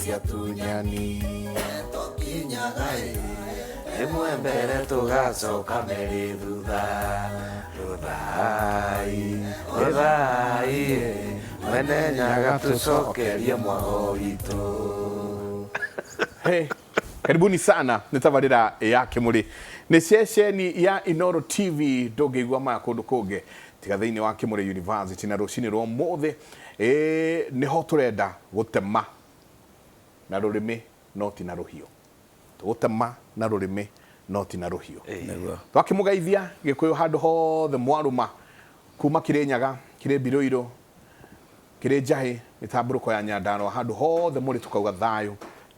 cia tunyani tokinyagai emwe mbere tugacoka meri thutha ruthai mwene nyaga tucokerie mwago witũ. Hey, karibuni sana nĩ tabarĩra ya Kĩmũrĩ nĩ ceceni ya Inooro TV ndũngĩigua maya kũndũ kũngĩ tiga thĩinĩ wa Kĩmũrĩ University na rũcinĩ rwa ũmũthĩ nĩho tũrenda gũtema na rũrĩmĩ no ti na rũhiũ, tũgũtema na rũrĩmĩ no ti na rũhiũ. Twakĩmũgeithia Gĩkũyũ handũ hothe mwarũma kuma Kĩrĩnyaga, Kĩrĩ Mbirũirũ, Kĩrĩ Njahĩ, mĩtambũrũko ya Nyandarũa, handũ hothe mũrĩ tũkauga thayũ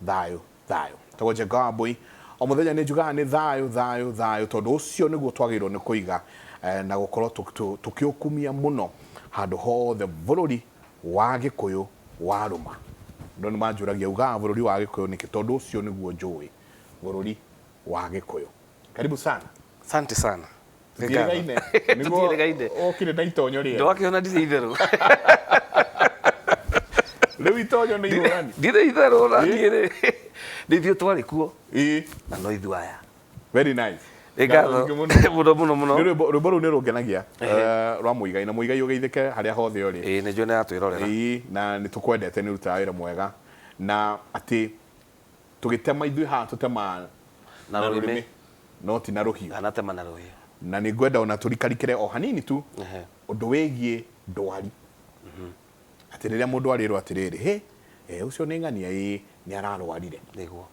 thayũ thayũ. Tagwo Njenga wa Mbũi o mũthenya nĩ njugaga nĩ thayũ thayũ thayũ tondũ ũcio nĩguo twagĩrĩirwo nĩ kũiga na gũkorwo tũkĩũkumia mũno handũ hothe bũrũri wa Gĩkũyũ warũma. Andũ nĩ manjũragia ugaga bũrũri wa Gĩkũyũ nĩkĩ, tondũ ũcio nĩguo njũĩ, bũrũri wa Gĩkũyũ. Karibu sana. Asante sana. Tutiregaine. Tutiregaine. Okire na itonyo rĩe. Ndwakiona ndirĩ itherũ. Rĩu itonyo nĩ ihũrani. Ndirĩ itherũ na ndirĩ. Nĩ ithuĩ twarĩ kuo. Na no ithuĩ aya. Very nice. Ngatho mũno. Rwĩmbo rũu nĩ rũngenagia rwa Mũigai, na Mũigai ũgeithĩke harĩa hothe ũrĩ. Nĩ njũĩ nĩ atwĩrorera. Na nĩ tũkwendete, nĩ ũrutaga wĩra mwega na atĩ tũgĩtema ithuĩ haha tũtema na rũrĩmĩ no ti na rũhiũ. Anatema na rũhiũ. Na nĩ ngwenda ona tũrikarikĩre o hanini tu ũndũ wĩgiĩ ndwari. Atĩ rĩrĩa mũndũ arĩrwo atĩrĩrĩ, ũcio nĩ ng'ania nĩ ararwarire. Nĩguo.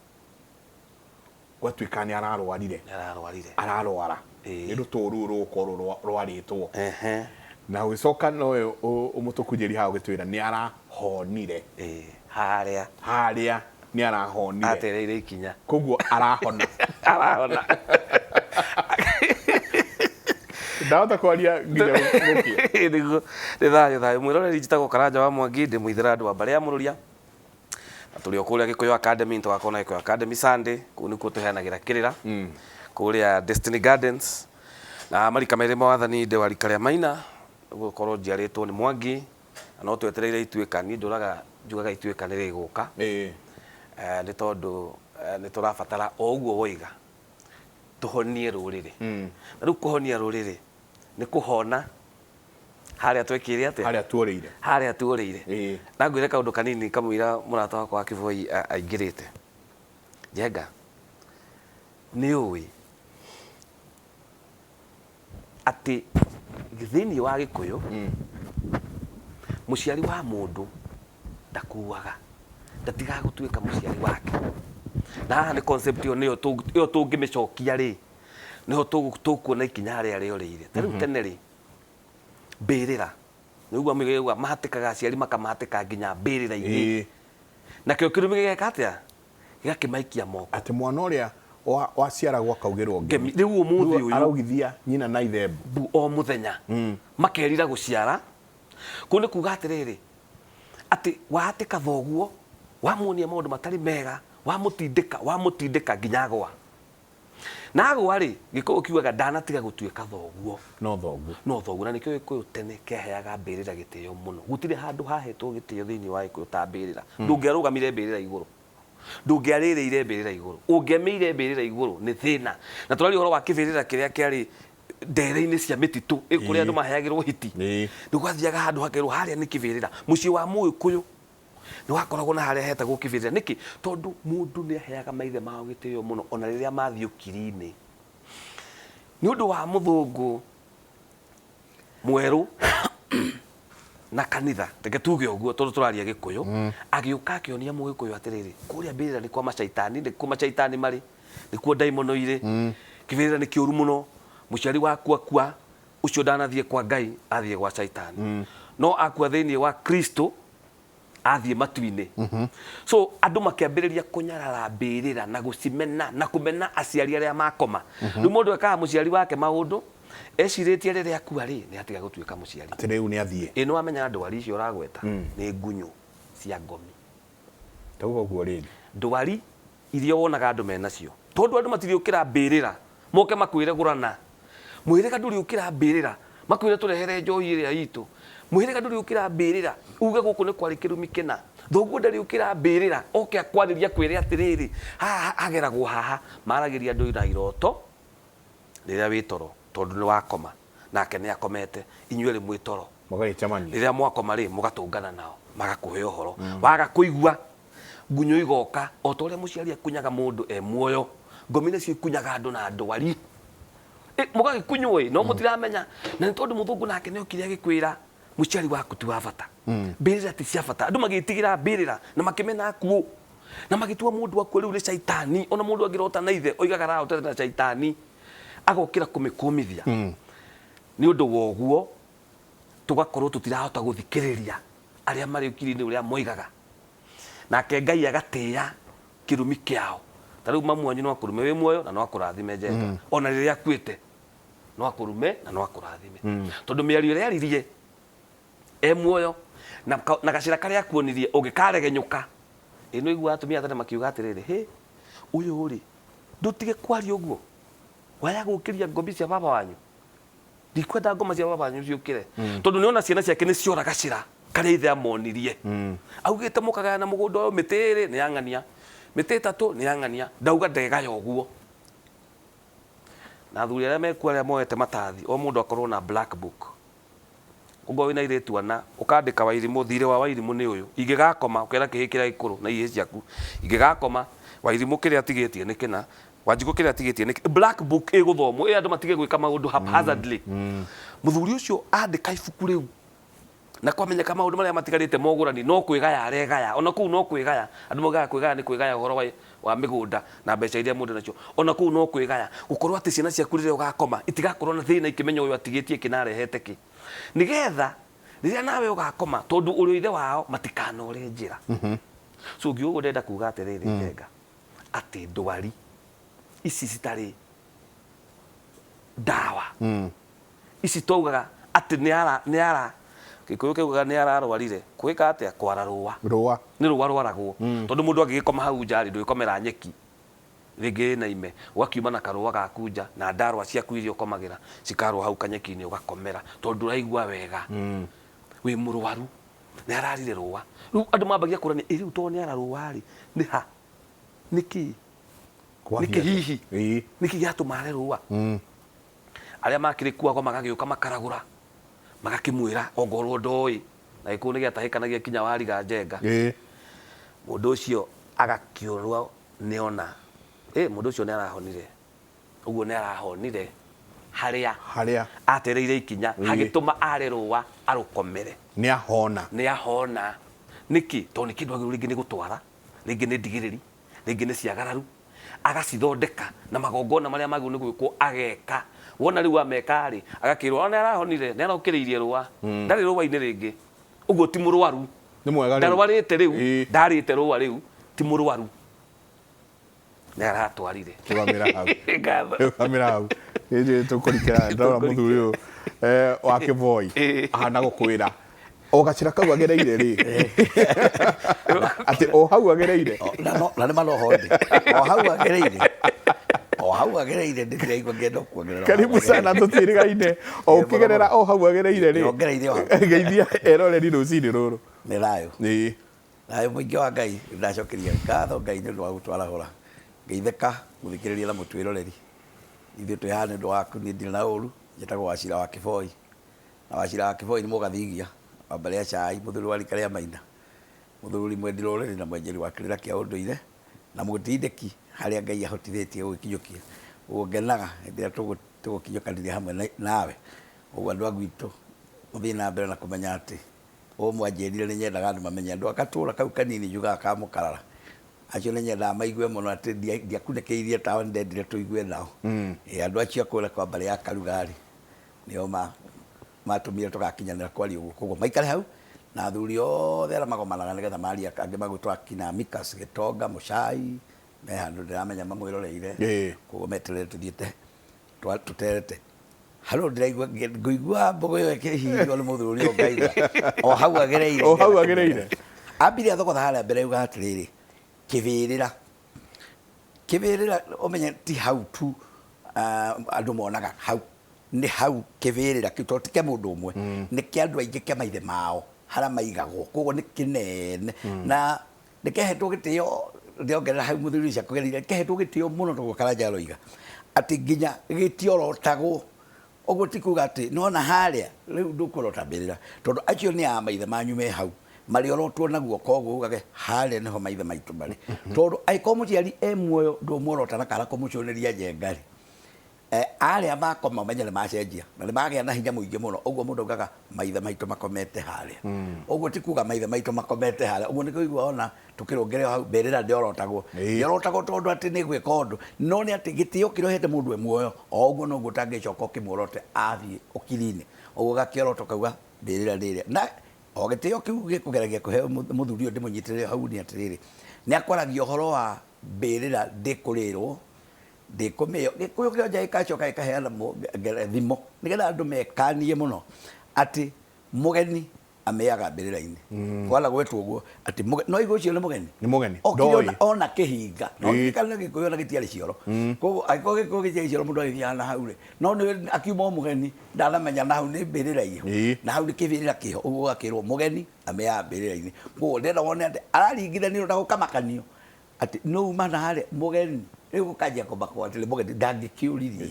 Gwatuĩka nĩ ararwarire. Ararwara. Nĩ rũtũru rũkorwo rwarĩtwo. Na ũgĩcoka nowe ũmũtũkunjĩri haha ũgĩtwĩra nĩ arahonire. Harĩa nĩ arahonire. Atereire ikinya. Koguo arahona. Arahona. Ndahota kwaria nginya gũkĩa. Nĩguo nĩ thayũ. Mwĩroreri njĩtagwo Karanja wa Mwangi, ndĩ mũithĩra andũ wa Mbarĩ ya Mũrũria. Na tũrĩ o kũrĩa Gĩkũyũ Academy, nĩtũgakorwo na Gĩkũyũ Academy Sunday, kũu nĩkuo tũheanagĩra kĩrĩra. Kũrĩa Destiny Gardens. Na marika merĩ mawathani ndĩ wa rika rĩa Maina, gũkorwo njiarĩtwo nĩ Mwangi, na no twetereire Ituĩka, niĩ njugaga Ituĩka nĩ rĩgũka. Nĩ tondũ nĩ tũrabatara o ũguo woiga tũhonie rũrĩrĩ. Na rĩu kũhonia rũrĩrĩ nĩ kũhona harĩa twekire atĩa? Harĩa tuorĩire. Na ngwĩre kaũndũ kanini kamũira mũrata wakwa wa Kĩboi aingĩrĩte. Njenga, nĩ ũĩ atĩ thĩinĩ wa Gĩkũyũ mũciari wa mũndũ ndakuaga, ndatigaga gũtuĩka mũciari wake. Na haha nĩ concept ĩyo tũngĩmĩcokia rĩ, nĩho tũkuona ikinya harĩa rĩorĩire. Ta rĩu tene rĩ, mbĩrĩra nĩguo mĩgĩgua mahatĩkaga aciari makamahatĩka nginya mbĩrĩra-inĩ. Nakĩo kĩrũmi gĩgeka atĩa? Gĩgakĩmaikia moko. Atĩ mwana ũrĩa waciaragwo akaugĩrwo ngemi. Rĩu ũmũthĩ ũyũ araugithia nyina na ithembu o mũthenya makerira gũciara. Kũu nĩ kuga atĩrĩrĩ atĩ wahatĩka thoguo, wamuonia maũndũ matarĩ mega, wamũtindĩka nginya agwa. Na agwa rĩ, Gĩkũyũ kiugaga ndanatiga gũtuĩka thoguo. No thoguo. Na nĩkĩo Gĩkũyũ tene kĩaheaga mbĩrĩra gĩtĩo mũno. Gũtirĩ handũ hahetwo gĩtĩo thĩinĩ wa Gĩkũyũ ta mbĩrĩra. Ndũngĩarũgamire mbĩrĩra igũrũ, ndũngĩarĩrĩire mbĩrĩra igũrũ, ũngĩamĩire mbĩrĩra igũrũ nĩ thĩna. Na tũrari ũhoro wa kĩbĩrĩra kĩrĩa kĩarĩ ndere-inĩ cia mĩtitũ kũrĩa andũ maheagĩrwo hiti. Ndũgathiaga handũ hakerwo harĩa nĩ kĩbĩrĩra. Mũciĩ wa Mũgĩkũyũ nĩ wakoragwo na harĩa hetagwo kĩbĩrĩra. Nĩkĩ? Tondũ mũndũ nĩ aheaga maithe mao gĩtĩo mũno ona rĩrĩa mathiĩ ũkiri-inĩ. Nĩ ũndũ wa mũthũngũ mwerũ na kanitha, reke tuge ũguo tondũ tũraria Gĩkũyũ, agĩũka akĩonia Mũgĩkũyũ atĩrĩrĩ, kũrĩa mbĩrĩra nĩ kwa macaitani, nĩ kuo macaitani marĩ, nĩ kuo ndaimono irĩ. Kĩbĩrĩra nĩ kĩũru mũno, mũciari wakua kwa ũcio ndanathiĩ kwa Ngai, athiĩ gwa caitani. No akua thĩinĩ wa Kristo athiĩ matu-inĩ. So andũ makĩambĩrĩria kũnyarara mbĩrĩra na gũcimena na kũmena aciari arĩa makoma. Rĩu mũndũ ekaga mũciari wake maũndũ, ecirĩtie rĩrĩa akua rĩ, nĩ atiga gũtuĩka mũciari. Atĩ rĩu nĩ athiĩ. Nĩ wamenya ndwari icio ũragweta nĩ ngunyũ cia ngomi. Tauga ũguo rĩngĩ. Ndwari iria wonaga andũ menacio. Tondũ andũ matiriũkĩra mbĩrĩra, moke makwĩre gũrana. Mwĩrĩga ndũriũkĩra mbĩrĩra, makwĩre tũrehere njohi ĩrĩa itũ. Mwĩrĩga ndũriũkĩra mbĩrĩra, uge gũkũ nĩ kwarĩ kĩrumi kĩna. thoguo ndari ukira mbirira oke akwariria kwire atiriri haha ageragwo haha maragiria andu na iroto riria witoro tondu ni wakoma nake ni akomete inyue ri mwitoro magaitamani riria mwakoma ri mugatungana nao magakuhe uhoro waga kuigua ngunyo igoka o to ria muciari akunyaga mundu muoyo ngomine cio ikunyaga andu na ndwari mugagikunywe no mutiramenya na ni tondu muthungu nake ni okire agikwira muciari waku ti wa bata mbirira ti cia bata andu magitigira mbirira na makimena kuo na magitua mundu akwo riu ni shaitani ona mundu agirota na ithe oigaga ra otete na shaitani agokira kumikumithia ni undu woguo tugakorwo tutirahota guthikiriria aria mari ukiri-ini uria moigaga nake Ngai agatia kirumi kiao tariu mamu wanyu no akurume wi muoyo na no akurathime Njenga ona riria akuite no akurume na no akurathime tondu miario ria ririe muoyo na gacira karia akuonirie ungikaregenyuka ino igua atumia tene makiuga atiriri he uyu ri ndutige kwaria uguo waya gukiria ngombi cia baba wanyu ndikwenda ngoma cia baba wanyu ciukire tondu niona ciana ciake ni ciora gacira karia ithe amonirie augite mukagaya na mugunda uyu mitiri ni yang'ania miti tatu ni yang'ania ndauga ndegaya uguo na thuri aria mekuo aria moete matathi o mundu akorwo na black book ugo wina iritu ana ukandika Wairimu thire wa Wairimu ni uyu ingigakoma ukera kihikira ikuru na ihe ciaku ingigakoma Wairimu kiria tigitie ni kina Wanjigu kiria tigitie ni black book iguthomo andu matige gwika maundu haphazardly muthuri ucio andika ibuku riu na kwamenyeka maundu maria matigarite mogurani no kwigaya aregaya ona kuu no kwigaya andu mogaga kwigaya ni kwigaya uhoro wa migunda na mbeca iria mundu nacio ona kuu no kwigaya gukorwo ati ciana ciaku riria ugakoma itigakorwo na thina ikimenya uyu atigitie kinarehete ki nigetha riria nawe ugakoma tondu uri ithe wao matikanore njira so ngiugo ndenda kuga atiriri Njenga ati ndwari ici citari dawa ici tougaga ati ni ara Gikuyu kiugaga ni ararwarire kwika atia kwara ruwa ni ruwa rwaragwo tondu mundu agikoma hau njari ndwikomera nyeki ringi na ime wakiuma na karuwa gakunja na ndarwa ciaku iria ukomagira cikarwa hau kanyeki-ini ugakomera tondu uraigua wega wi murwaru ni ararire ruwa riu andu mambagia kurania riu to ni araruwa ri ni ha niki hihi niki giatumare ruwa aria makiri kuago magagiuka makaragura magakimwira ongorwo ndoi na ikuo ni giatahikanagia kinya wariga Njenga mundu ucio agakiurwo niona mundu ucio ni arahonire uguo ni arahonire haria atereire ikinya hagituma are ruwa arukomere ni ahona niki to ni kindu agiru ringi ni gutwara ringi ni ndigiriri ringi ni ciagararu agacithondeka na magongona maria magiru ni gwikwo ageka wona riu ameka ri agakirwo ona arahonire ni arokiriirie ruwa ndari ruwa-ini ringi uguo ti murwaru ni mwega ndarwarite riu ndarite ruwa riu ti murwaru ni aratwarire tugamira hau ije tukurikira ndora muthuri uyu wa Kivoi ahana gukwira o gacira kau agereire ri ati o hau agereire na ni manohonde o hau agereire ndikiraigua ngendo kuongerera karibu sana tutirigaine o ukigerera o hau agereire ri ongereire o geithia eroreri rucini ruru ni rayo ni rayo muingi wa Ngai ndacokeria ngatho Ngai ni ndwa gutwara hora ngeitheka guthikiriria na mutwiroreri ithu twihane ndo waku ni ndina uru njetagwo Wachira wa Kivoi na Wachira wa Kivoi ni mugathigia wambare cai muthuri wa rikaria maina muthuri mwendiroreri na mwenjeri wa kirira kia unduire na mutindiki haria Ngai ahotithitie gukinyukia ugenaga ndira tugukinyukaniria hamwe nawe uguo andu agwitu muthii na mbere na kumenya ati mwanjirire ni nyendaga andu mamenye andu akatura kau kanini njugaga ka mukarara acio ni nyendaga maigue muno ati ndiakunekeirie tawa ndendire tuigue nao andu acio akure kwa mbere ya Karugari nio matumire tugakinyanira kwaria uguo koguo maikare hau na athuri othe aria magomanaga nigetha maria angi magwitwo akina Mikas Gitonga Muchai me handu ndiramenya mamwiroreire koguo meterere tuthiete tuterete halo ndiraigua nguigua mbogo yo ikihihinywo ni muthuri o Ngaiga o hau agereire ambire athogotha haria mbere uga atiriri kibirira umenye ti hau tu andu monaga hau ni hau kibirira kitotike mundu umwe ni kia andu aingi kia maithe mao hara maigagwo koguo nĩ kĩnene na nĩkehetwo gĩtĩo ndiongerera hau mũthuri cia kũgerire kehetwo gĩtĩo mũno tondũ Karanja aroiga atĩ nginya gĩtiorotagwo ũguo ti kuga atĩ nona harĩa rĩu ndũkũrota mbĩrĩra tondũ acio nĩ a maithe manyu me hau marĩ orotwo naguo koguo ugage harĩa nĩho maithe maitũ marĩ tondũ aiko mũciari muoyo ndũmũrota na kana kũmũconeria njengari arĩa makoma menyere macenjia na nĩ magĩa na hinya mũingĩ mũno ũguo mũndũ augaga maithe maitũ makomete harĩa ũguo ti kuga maithe maitũ makomete harĩa ũguo nĩ kũigua ona tũkĩrũngĩrĩra hau mbĩrĩra ndĩorotagwo ndĩorotagwo tondũ atĩ nĩ gwĩka ũndũ no nĩ atĩ gĩtĩo kĩrĩa ũhete mũndũ muoyo o ũguo noguo ũtangĩcoka ũkĩmuorote athiĩ ũkiri-inĩ ũguo gakĩorota kauga mbĩrĩra rĩrĩa na o gĩtĩo kĩu gĩkũgeragia kũhe mũthuri ũyũ ndĩmũnyitĩrĩre hau nĩ atĩrĩrĩ nĩ akwaragia ũhoro wa mbĩrĩra ndĩkũrĩrwo ndĩkũmĩo gĩkũyũ kĩonja gĩkacoka gĩkaheana thimo nĩgetha andũ mekanie mũno atĩ mũgeni ameaga mbĩrĩra-inĩ kwala gwetwo ũguo atĩ no igũ cio nĩ mũgeni ndoĩ ona kĩhinga no gĩkana gĩkũyũ ona gĩtiarĩ cioro koguo agĩkorwo gĩkũyũ gĩtiarĩ cioro mũndũ agĩthiaga na hau rĩ no nĩ akiuma mũgeni ndanamenya na hau nĩ mbĩrĩra iho na hau nĩ kĩbĩrĩra kĩho ũguo gakĩrwo mũgeni ameaga mbĩrĩra-inĩ koguo ndĩrenda wone atĩ araringithanio na gũkamakanio atĩ no uma na harĩa mũgeni rĩu gũkanjia kũmakwo atĩ mũgeni ndangĩkĩũririe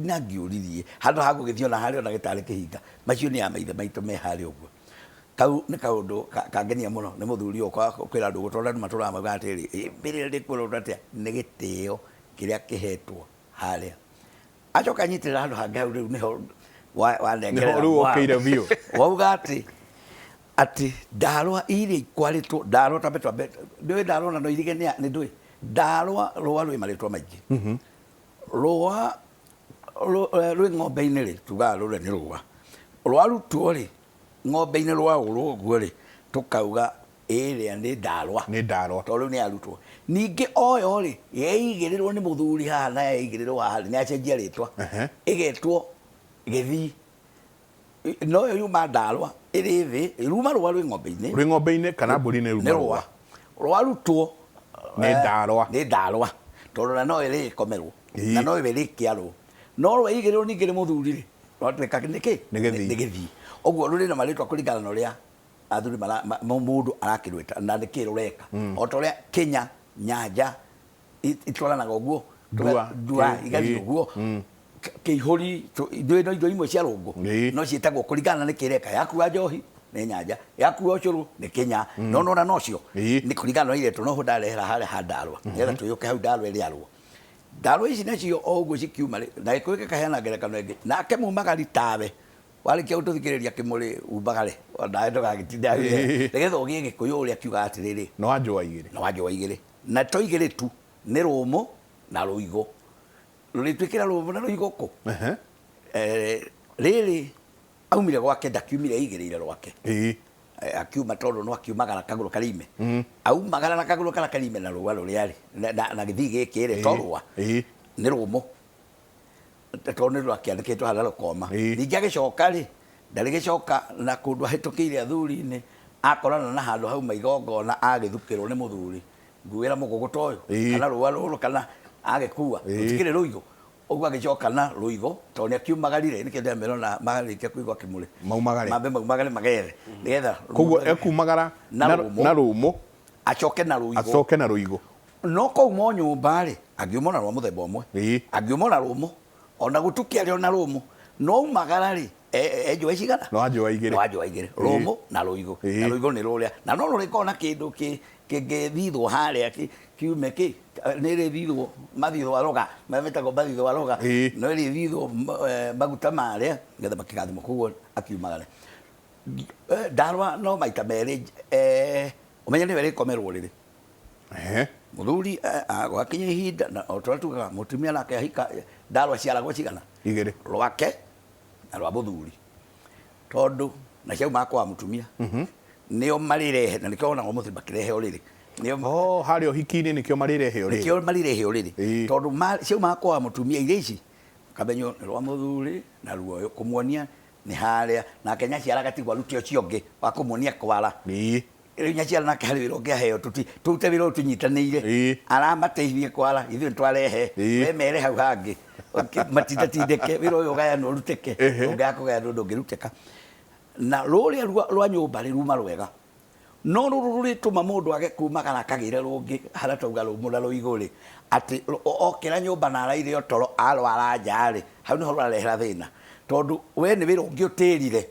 nangĩũririe handũ ha gũgĩthiĩ ona harĩa ona gĩtarĩ kĩhinga macio nĩ a maithe maitũ me harĩa ũguo kau nĩ kaũndũ kangenia mũno nĩ mũthuri ũyũ kwĩra andũ gũtwara andũ matũraga mauga atĩrĩ mbĩrĩra ndĩkũrota atĩa nĩ gĩtĩo kĩrĩa kĩhetwo harĩa acoka anyitĩrĩra handũ hangĩ hau rĩu nĩho wanengerera rĩu ũkĩire biũ wauga atĩ ndarũa iria ikwarĩtwo ndarũa tambe ndũĩ ndarũa na no irige nĩ ndũĩ ndarũa rũa rwĩ marĩtwa maingĩ rũa rwĩ ng'ombe-inĩ rĩ tugaga rũrĩa nĩ rũa rwarutwo rĩ ng'ombe-inĩ rwaũrwo ũguo rĩ tũkauga ĩrĩa nĩ ndarũa tondũ rĩu nĩ arutwo ningĩ oyo rĩ yeigĩrĩrwo nĩ mũthuri haha na yeigĩrĩrwo haha nĩ acenjia rĩtwa ĩgetwo gĩthii no yo yuma ndarũa ĩrĩ thĩ ruma rũa rwĩ ng'ombe-inĩ kana mbũri-inĩ nĩ rũa rwarutwo nĩ ndarũa tondũ na no ĩrĩ ĩkomerwo na no ĩrĩ kĩarwo no rweigĩrĩrwo ningĩ nĩ mũthuri rĩ rwatuĩka nĩkĩ nĩ gĩthii ũguo rũrĩ na marĩtwa kũringana na ũrĩa athuri mũndũ arakĩrwĩta na nĩkĩ rũreka o ta ũrĩa Kenya Nyanja itwaranaga ũguo ndua igathiĩ ũguo kĩihũri indo imwe cia rũngũ no ciĩtagwo kũringana na nĩkĩ reka yakua njohi nĩ Nyanja yakua ũcũrũ nĩ Kenya no nona nocio nĩ kũringana na iretwo no ndarehera harĩa ha ndarũa nĩgetha twĩyũke hau ndarũa ĩrĩ arũa ndarũa ici nacio o ũguo cikiuma na gĩkũyũ gĩkaheana ngerekano ĩngĩ nake mumagari tawe warĩkia gũtũthikĩrĩria kĩmũrĩ umbagare nawe ndũgagĩtinda nĩgetha ũgĩe gĩkũyũ ũrĩa akiuga atĩrĩrĩ no wanjũa igĩrĩ na to igĩrĩ tu nĩ rũmũ na rũigũ rũrĩtuĩkĩra rũmũ na rũigũ kũ rĩrĩ aumire gwake ndakiumire igĩrĩire rwake akiuma tondũ no akiumagara kagũrũ karime aumagara na kagũrũ kara karime na rũa rũrĩa rĩ na gĩthii gĩkĩ rĩ to rũa nĩ rũmũ tondũ nĩ rwakĩandĩkĩtwo harĩa rũkoma ningĩ agĩcoka rĩ ndarĩgĩcoka na kũndũ ahĩtũkĩire athuri-inĩ akorana na handũ hau maigongona agĩthukĩrwo nĩ mũthuri nguĩra mũgũgũ ta ũyũ kana rũa rũrũ kana agĩkua gũtikĩrĩ rũigũ ũguo agĩcoka na rũigũ tondũ nĩ akiumagarire nĩkĩo ndĩramerona marĩkia kũigua kĩmũrĩ maumagare magethe nĩgetha koguo ekumagara na rũmũ acoke na rũigũ no kouma nyũmba rĩ angiuma na rwa mũthemba ũmwe angiuma na rũmũ ona gũtukia rĩo na rũmũ no umagara rĩ enjũa icigana no wanjũa igĩrĩ rũmũ na rũigũ na rũigũ nĩ rũrĩa na no rũrĩkorwo na kĩndũ kĩngĩthithwo harĩa kiume nĩ rĩthithwo mathithwo aroga metagwo mathithwo aroga no rĩthithwo maguta marĩa nĩgetha makĩgathimwo koguo akiumagara ndarũa no maita merĩ ũmenye nĩwe rĩkomerwo rĩrĩ mũthuri gwakinya ihinda na o tũrĩa tugaga mũtumia nake ahika ndarũa ciaragwo cigana igĩrĩ rwake na rwa mũthuri tondũ na ciauma kwa mũtumia nĩo marĩrehe na nĩkĩo onagwo mũthuri makĩrehe ũrĩrĩ harĩa ũhiki-inĩ nĩkĩo marĩrehe ũrĩrĩ tondũ ciauma kwa mũtumia iria ici kamenyo nĩ rwa mũthuri na ruoyo kũmuonia nĩ harĩa nake nyaciara gatigwo aruti ũcio ũngĩ wa kũmuonia kwara rĩu nyaciara nake harĩ wĩra ũngĩ aheo tũrute wĩra ũyũ tũnyitanĩire aramateithie kwara ithuĩ nĩtwarehe we mere hau hangĩ matindatindĩke wĩra ũyũ ũgayanwo ũrutĩke ũngĩakũgayanwo ndũngĩrutĩka na rũrĩa rwa nyũmba rĩruma rwega no rũrũ rũrĩtũma mũndũ age kuma kana kagĩre rũngĩ harĩa tauga rũmũra rũigũrĩ atĩ okĩra nyũmba na araire toro arwara nja-rĩ hau nĩho rũrarehera thĩna tondũ we nĩ wĩra ũngĩ ũtĩrire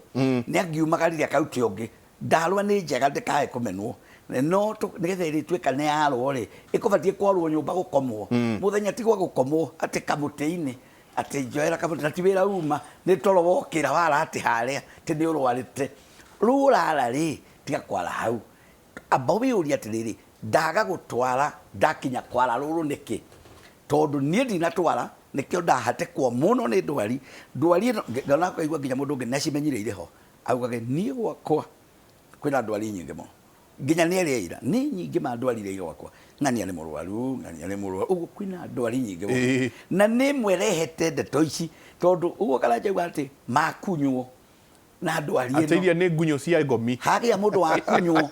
nĩ angiumagarire akaruti ũngĩ ndarwa nĩ njega ndĩkae kũmenwo no nĩgetha ĩrĩtuĩka nĩ yarwo-rĩ ĩkũbatiĩ kwarwo nyũmba gũkomwo mũthenya tigwa gũkomwo atĩ kamũtĩ-inĩ atĩ njoera kamũtĩ na ti wĩra uma nĩ toro wokĩra wara atĩ harĩa atĩ nĩ ũrwarĩte rĩu ũrara-rĩ tiga kwara hau amba wĩyũrie atĩrĩrĩ ndaga gũtwara ndakinya kwara rũrũ nĩkĩ tondũ niĩ ndinatwara nĩkĩo ndahatekwo mũno nĩ ndwari ĩno ngona kaigua nginya mũndũ ũngĩ nacimenyireire ho augage niĩ gwakwa kwĩna ndwari nyingĩ mũno nginya nĩ erĩa ira nĩ nyingĩ mandwarire gwakwa ng'ania nĩ mũrwaru ũguo kwĩna ndwari nyingĩ mũno na nĩ mwerehete ndeto ici tondũ ũguo Karanja atĩ makunywo na ndwari ĩno atĩria nĩ ngunyo cia ngomi hagĩa mũndũ wakunywo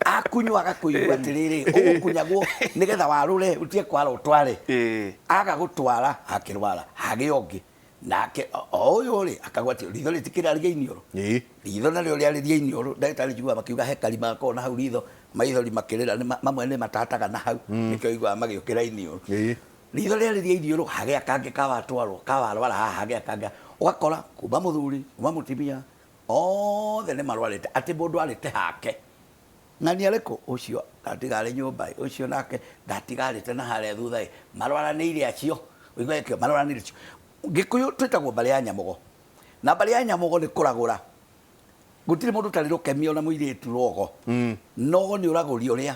akunywa agakũigua atĩrĩrĩ ũgũkunyagwo nĩgetha warũre ũtige kwara ũtware aga gũtwara akĩrwara hagĩa ũngĩ nake ũyũ-rĩ akagwatio ritho rĩtikĩrarĩria iniũrũ ritho narĩo rĩarĩria iniũrũ ndagĩtarĩ njiguaga makiuga he karima gakorwo na hau ritho maithori makĩrĩra mamwe nĩ matataga na hau nĩkĩo iguaga magĩũkĩra iniũrũ ritho rĩarĩria iniũrũ hagĩa kangĩ kawarwara haha hagĩa kangĩ ũgakora kuma mũthuri kuma mũtimia othe nĩ marwarĩte atĩ mũndũ arĩte hake na nĩ arĩkũ ũcio ndatigarĩ nyũmba ũcio nake ndatigarĩte na harĩa thutha marwaranĩire acio ũiguĩke marwaranĩire acio Gĩkũyũ twĩtagwo mbarĩ ya Nyamogo na mbarĩ ya Nyamogo nĩ kũragũra gũtirĩ mũndũ ũtarĩ rũkemio na mũirĩtu rogo no nĩ ũragũri ũrĩa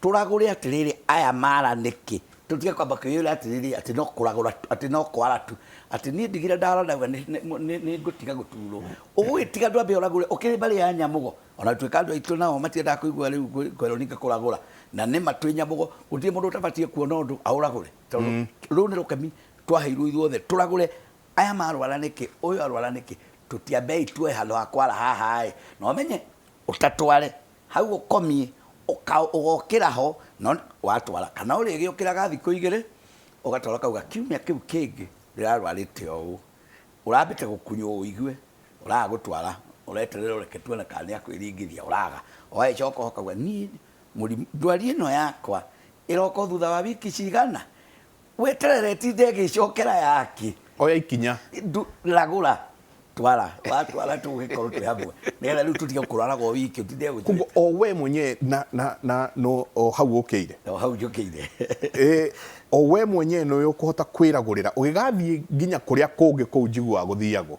tũragũre atĩrĩrĩ aya mara nĩkĩ tũtige kwamba kwĩyũria atĩrĩrĩ atĩ no kũragũra atĩ no kwara tu atĩ niĩ ndigire ndararauga nĩ ngũtiga gũturwo ũgwĩtiga ndwambe ũragũre ũkĩrĩ mbarĩ ya Nyamogo ona tuĩka andũ aitũ nao matiendaga kũigua rĩu kwerwo ninga kũragũra na nĩ matwĩ Nyamogo gũtirĩ mũndũ ũtabatiĩ kuona ũndũ aũragũre tondũ rũu nĩ rũkemi twaheirwo ithuothe tũragũre aya marwara nĩkĩ ũyũ arwara nĩkĩ tũtiambe itue handũ ha kwara haha no menye ũtatware hau ũkomie ũgokĩra ho no watwara kana ũrĩgĩũkĩraga thikũ igĩrĩ ũgatwara kauga kiumia kĩu kĩngĩ rĩrarwarĩte ũũ ũrambĩte gũkunywo ũigue ũraga gũtwara ũreterera ũreke tuone kana nĩ akwĩringithia ũraga ũgagĩcoka ũkauga niĩ ndwari ĩno yakwa ĩroka thutha wa wiki cigana weterere tinde gĩcokera yake oya ikinya ragũra twara watwara tũgĩkorwo twĩ hamwe nĩgetha rĩu tũtige kũrwaraga o wiki ũtinde kumbe o we mwenye no o hau ũkĩire o hau njũkĩire o we mwenye no ũkũhota kwĩragũrĩra ũgĩgathiĩ nginya kũrĩa kũngĩ kũu njiguaga gũthiagwo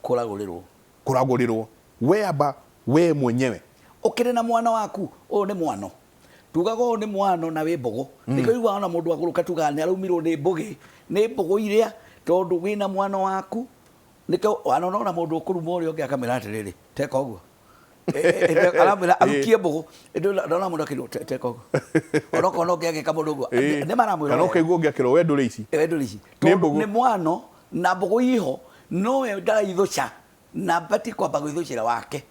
kũragũrĩrwo we amba we mwenyewe ũkĩrĩ na mwana waku ũyũ nĩ mwano tugaga ũyũ nĩ mwano na wĩ mbũgũ nĩkĩo iguaga ona mũndũ agũrũka tugaga nĩ araumirwo nĩ mbũgũ iria tondũ wĩna mwana waku nĩkĩo wanona mũndũ ũkũruma ũrĩa ũngĩ akamĩra atĩrĩrĩ teka ũguo aramwĩra arukie mbũgũ ndona mũndũ akĩrwo teka ũguo onokorwo no ngĩagĩka mũndũ ũguo nĩ maramwĩra kana ũkaigua ũngĩakĩrwo we ndũrĩ ici nĩ mwano na mbũgũ iho nowe ndaraithũca na bati kwamba gwĩthũcĩra wake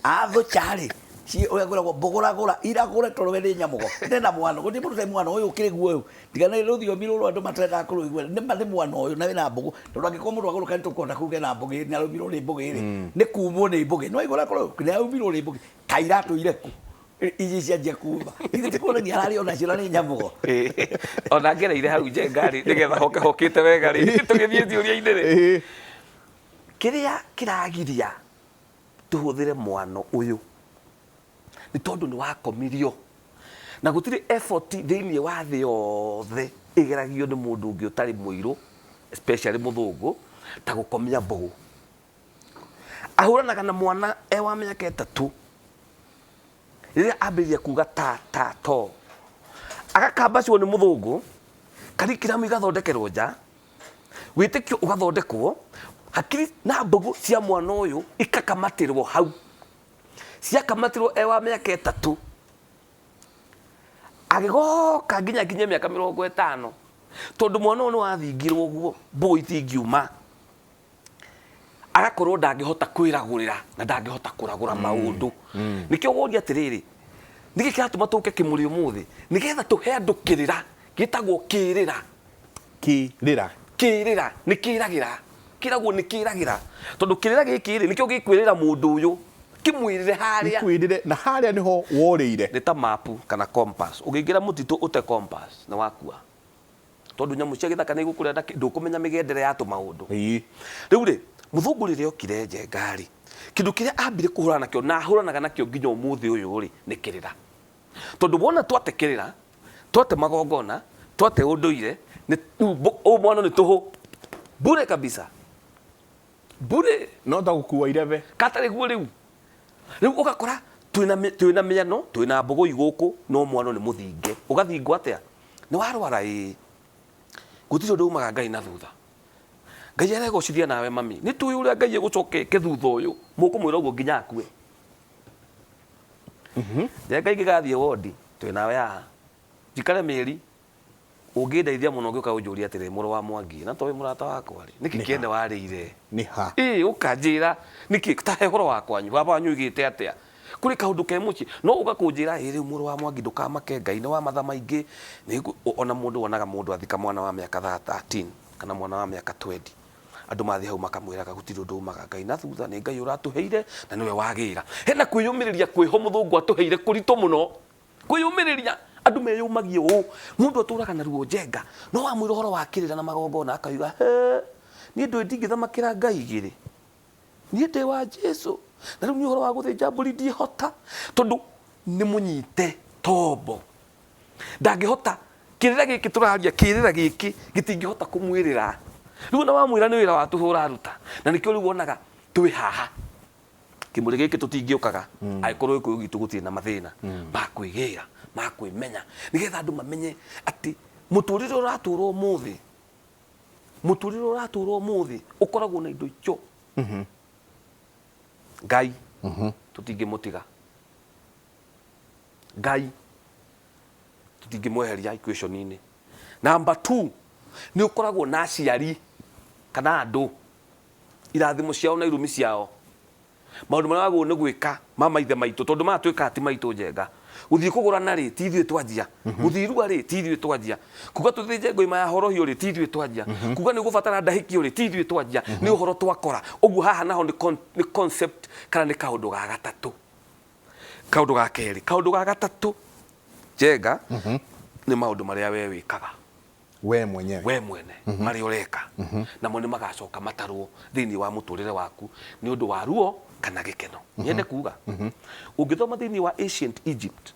athũca-rĩ ũrĩa ngwĩragwo mbũgũragũra iragũre tondũ we nĩ Nyamogo ndena mwano gũtirĩ mũndũ ũtarĩ mwano ũyũ ũkĩrĩ guoyũ tigana rũthiomi rũrũ andũ materendaga kũrũigua nĩ mwano ũyũ na wĩna mbũgũ tondũ angĩkorwo mũndũ agũrũka nĩ tũkũhota kuuga na mbũgĩ nĩ araumirwo nĩ mbũgĩ-rĩ nĩ kumwo nĩ mbũgĩ no igũra korwo nĩ araumirwo nĩ mbũgĩ kairatũ ireku ici cianjia kuuma ithe tikuonagia hararĩ onacio na nĩ Nyamogo ona ngereire hau ngari nĩgetha hokĩte wega-rĩ tũgĩthiĩ ciũria-inĩ-rĩ kĩrĩa kĩragiria tũhũthĩre mwano ũyũ nĩ tondũ nĩ wakomirio na gũtirĩ effort thĩinĩ wa thĩ yothe ĩgeragio nĩ mũndũ ũngĩ ũtarĩ mũirũ especially mũthũngũ ta gũkomia mbũgũ ahũranaga na mwana wa mĩaka 3 rĩrĩa ambĩrĩria kuga to agakambacwo nĩ mũthũngũ karikiramu igathondekerwo nja wĩtĩkio ũgathondekwo hakiri na mbũgũ cia mwana ũyũ ikakamatĩrwo hau ciakamatirwo wa mĩaka 3 agĩgoka nginya mĩaka 50 tondũ mwana ũyũ nĩ wathingirwo ũguo mbũgũ itingiuma agakorwo ndangĩhota kwĩragũrĩra na ndangĩhota kũragũra maũndũ nĩkĩo woria atĩrĩrĩ nĩkĩ kĩratũma tũke kĩmũrĩ ũmũthĩ nĩgetha tũhe andũ kĩrĩra gĩtagwo kĩrĩra nĩ kĩragĩra kĩragwo nĩ kĩragĩra tondũ kĩrĩra gĩkĩ-rĩ nĩkĩo gĩkwĩrĩra mũndũ ũyũ kimwirire haria kwirire na haria niho worire nĩ ta mapu kana compass ũngĩingĩra mũtitũ ũte compass nĩ wakua tondũ nyamũ cia gĩthaka nĩ igũkũrenda ndũkũmenya mĩgendere ya tũmaũndũ rĩu rĩ mũthũngũ rĩrĩa okire Njenga-rĩ kĩndũ kĩrĩa ambire kũhũrana nakĩo na ahũranaga nakĩo nginya ũmũthĩ ũyũ-rĩ nĩ kĩrĩra tondũ wona twate kĩrĩra twate magongona twate ũndũire ũyũ mwana nĩ tũhũ bure kabisa bure no ta gũkua irebe katarĩ guo rĩu ũgakora twĩna mĩano twĩna mbũgũ igũkũ no mwana nĩ mũthinge ũgathingwo atĩa nĩ warwara gũtirĩ ũndũ umaga Ngai na thutha Ngai aregociria nawe mami nĩ tũĩ ũrĩa Ngai egũcokeke thutha ũyũ mũkũmwĩra ũguo nginya akue Ngai gĩgathiĩ wondi twĩ nawe haha njikare mĩeri ũngĩndeithia mũno ũngĩũka ũnjũria atĩrĩ mũrũ wa Mwangi na tũĩ mũrata wakwa rĩ nĩkĩ kĩene warĩire nĩ ha ũkanjĩra nĩkĩ tahe ũhoro wakwanyu baba wanyu igĩte atĩa kũrĩ kaũndũ ke mũciĩ no ũgakũnjĩra rĩu mũrũ wa Mwangi ndũkamake Ngai nĩ wa matha maingĩ ona mũndũ wonaga mũndũ athika mwana wa mĩaka 13 kana mwana wa mĩaka 20 andũ mathiĩ hau makamwĩraga gũtirĩ ũndũ umaga Ngai na thutha nĩ Ngai ũratũheire na nĩwe wagĩra hena kwĩyũmĩrĩria kwĩho mũthũngũ atũheire kũritũ mũno kwĩyũmĩrĩria andũ meyũmagia ũũ mũndũ atũraga na ruo Njenga no wamwĩra ũhoro wa kĩrĩra na magongona akauga niĩ ndũĩ ndingĩthamakĩra Ngai igĩrĩ niĩ ndĩ wa Jesũ na rĩu nĩ ũhoro wa gũthĩnja mbũri ndiĩhota tondũ nĩ mũnyite tombo ndangĩhota kĩrĩra gĩkĩ tũraria kĩrĩra gĩkĩ gĩtingĩhota kũmwĩrĩra rĩu na wamwĩra nĩ wĩra watũ ũraruta na nĩkĩo rĩu wonaga twĩ haha kĩmũrĩ gĩkĩ tũtingĩũkaga angĩkorwo gĩkũyũ gitũ gũtirĩ na mathĩna ma kwĩgĩra ma kwĩmenya nĩgetha andũ mamenye atĩ mũtũrĩre ũratũrwo ũmũthĩ ũkoragwo na indo icio Ngai tũtingĩmũtiga Ngai tũtingĩmweheria equation-inĩ number 2 nĩ ũkoragwo na aciari kana andũ irathimo ciao na irumi ciao maũndũ marĩa wagwo nĩ gwĩka ma maithe maitũ tondũ matwĩka ati maitũ Njenga gũthiĩ kũgũrana rĩ ti ithuĩ twanjia gũthiĩ irua rĩ ti ithuĩ twanjia kuga tũthĩnje ngũima ya horohio rĩ ti ithuĩ twanjia kuga nĩ gũbatara ndahĩkio rĩ ti ithuĩ twanjia nĩ ũhoro twakora ũguo haha naho nĩ concept kana nĩ kaũndũ ga gatatũ kaũndũ ga kerĩ kaũndũ ga gatatũ Njenga nĩ maũndũ marĩa we wĩkaga we mwene marĩa ũreka namo nĩ magacoka matarwo thĩinĩ wa mũtũrĩre waku nĩ ũndũ wa ruo kana gĩkeno nyende kuga ũngĩthoma thĩinĩ wa ancient Egypt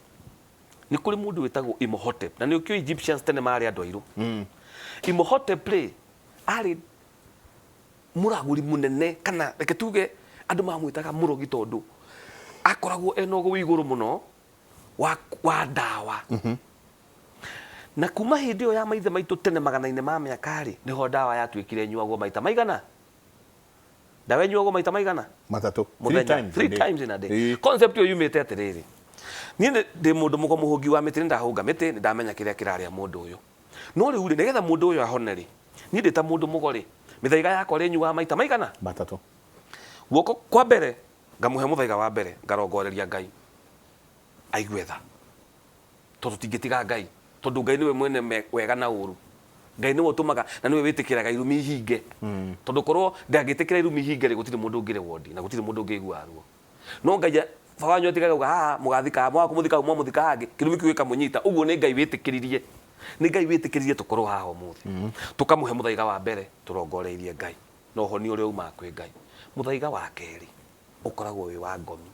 nĩ kũrĩ mũndũ wĩtagwo Imhotep na nĩkĩo Egyptians tene marĩ andũ airũ Imhotep arĩ mũragũri mũnene kana reke tuge andũ mamwĩtaga mũrogi tondũ akoragwo ena ũgĩ igũrũ mũno wa ndawa na kuma hĩndĩ ĩyo ya maithe maitũ tene magana-inĩ ma mĩaka-rĩ nĩho ndawa yatuĩkire nyuagwo maita maigana ndawa nyuagwo maita maigana matatũ 3 times in a day concept ĩyo yumĩte atĩrĩrĩ niĩ ndĩ mũndũ mũhũngi wa mĩtĩ nĩndahũnga mĩtĩ nĩndamenya kĩrĩa kĩrarĩa mũndũ ũyũ no rĩu rĩ nĩgetha mũndũ ũyũ ahone-rĩ niĩ ndĩ ta mũndũ mũgore mĩthaiga yakwa rĩ nyuaga maita maigana matatũ guoko kwa mbere ngamũhe mũthaiga wa mbere ngarongoreria Ngai aigue tha tondũ tingĩtiga Ngai tondũ Ngai nĩwe mwene wega na ũru Ngai nĩwe ũtũmaga na nĩwe wĩtĩkĩraga irumi hinge tondũ korwo ndangĩtĩkĩra irumi hinge rĩ gũtirĩ mũndũ ũngĩrĩ wondi na gũtirĩ mũndũ ũngĩigua ruo no Ngai baba wanyu atigaga uga haha mũgathika mwakũmũthika mwamũthika hangĩ kĩrumi kĩu gĩkamũnyita ũguo nĩ Ngai wĩtĩkĩririe tũkorwo haha ũmũthĩ tũkamũhe mũthaiga wa mbere tũrongoreirie Ngai na ũhoni ũrĩa umaga kwĩ Ngai mũthaiga wa kerĩ ũkoragwo wĩ wa ngomi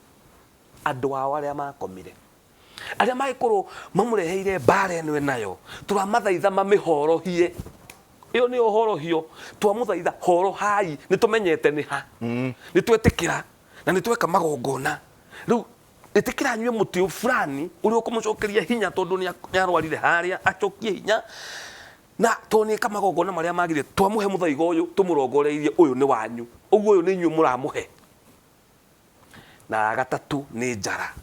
andũ ao arĩa makomire arĩa magĩkorwo mamũreheire mbara ĩno nayo tũramathaitha mamĩhorohie ĩyo nĩ ũhorohio twamũthaitha horohai nĩ tũmenyete nĩ ha nĩ twetĩkĩra na nĩ tweka magongona rĩu ĩtĩkĩra nyue mũtĩ fulani ũrĩa ũkũmũcokeria hinya tondũ nĩarwarire harĩa acokie hinya na tũnĩka magongona marĩa magĩrĩire twamũhe mũthaiga ũyũ tũmũrongoreirie ũyũ nĩ wanyu ũguo ũyũ nĩ inyuĩ mũramũhe na gatatũ nĩ njara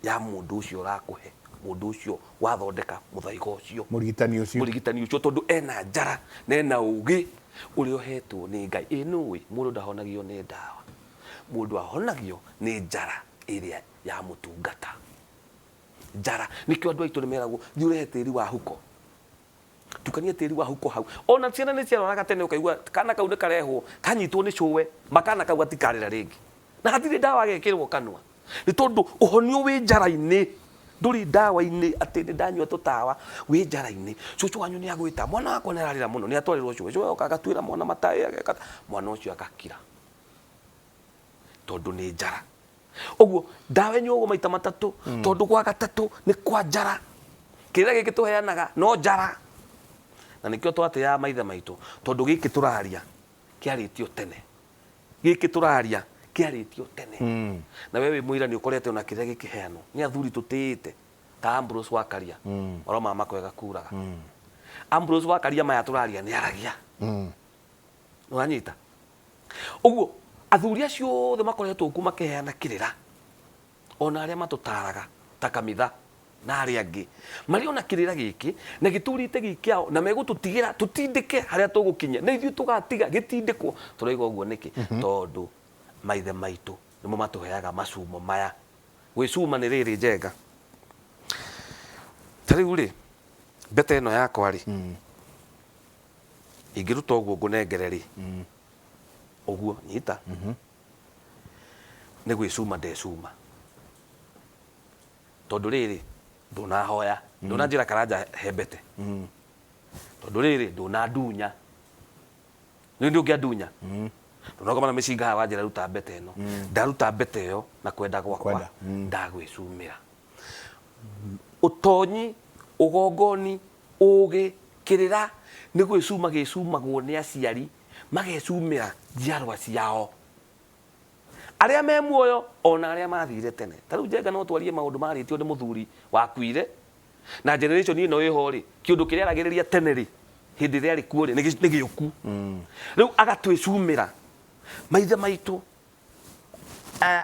ya mũndũ ũcio ũrakũhe mũndũ ũcio wathondeka mũthaiga ũcio mũrigitani ũcio tondũ ena njara na ena ũgĩ ũrĩa ũhetwo nĩ Ngai nĩũĩ mũndũ ndahonagio nĩ ndawa mũndũ ahonagio nĩ njara ĩrĩa ya mũtungata njara nĩkĩo andũ aitũ nĩmeragwo thiĩ ũrehe tĩri wa huko tukania tĩri wa huko hau ona ciana nĩ ciaroraga tene ũkaigua kana kau nĩ karehwo kanyitwo nĩ cũwe makana kau gatikarĩra rĩngĩ na hatirĩ ndawa gekĩrwo kanua nĩ tondũ ũhonio wĩ njara-inĩ ndũrĩ ndawa-inĩ atĩ nĩ ndanyua tũtawa wĩ njara-inĩ. Cũcũ wanyu nĩ agwĩta mwana wakwa nĩ ararĩra mũno nĩ atwarĩrwo cũcũ oka agatuĩra mwana mataĩ ageka mwana ũcio agakira tondũ nĩ njara. Ũguo ndawa nyuo maita matatũ tondũ gwa gatatũ nĩ kwa njara. Kĩrĩa gĩkĩ tũheanaga no njara, na nĩkĩo twatĩaga maithe maitũ tondũ gĩkĩ tũraria kĩarĩtio tene, gĩkĩ tũraria kĩarĩtio tene. Na wewe wĩ mũira nĩ ũkorete ona kĩrĩa gĩkĩheanwo nĩ athuri tũtĩĩte ta Ambrose wa Karia oro mama kwega kuraga. Ambrose wa Karia maya tũraria nĩ aragia, nĩwanyita. Ũguo athuri acio othe makoretwo kuo makĩheana kĩrĩra, ona arĩa matũtaraga ta Kamitha na arĩa angĩ marĩ ona kĩrĩra gĩkĩ na gĩtũrĩte gĩkĩao na megũtũtigĩra tũtindĩke harĩa tũgũkinya na ithuĩ tũgatiga gĩtindĩkwo. Tũroiga ũguo nĩkĩ? Tondũ maithe maitũ nĩmo matũheaga macumo maya. Gwĩcuma nĩ rĩrĩ njenga. Ta rĩu rĩ mbete ĩno yakwa rĩ ingĩruta ũguo ngũnengere rĩ ũguo nyita nĩ gwĩcuma ndecuma tondũ rĩrĩ ndũnahoya ndũnanjĩra karanja he mbete tondũ rĩrĩ ndũnandunya nĩ ũndũ ũngĩandunya ndũnagoma na mĩcinga wanjĩra ruta mbete ĩno ndaruta mbete ĩyo na kwenda gwakwa ndagwĩcumĩra. Ũtonyi ũgongoni ũgĩ kĩrĩra nĩ gwĩcuma gĩcumagwo nĩ aciari magecumĩra njiarwa ciao arĩa me muoyo ona arĩa mathire tene. Ta rĩu njenga no twarie maũndũ marĩtio nĩ mũthuri wakuire na generation ĩno ĩho rĩ kĩũndũ kĩrĩa aragĩrĩria tene rĩ hĩndĩ ĩrĩa arĩ kuo rĩ nĩ gĩũku. Rĩu agatwĩcumĩra maithe maitũ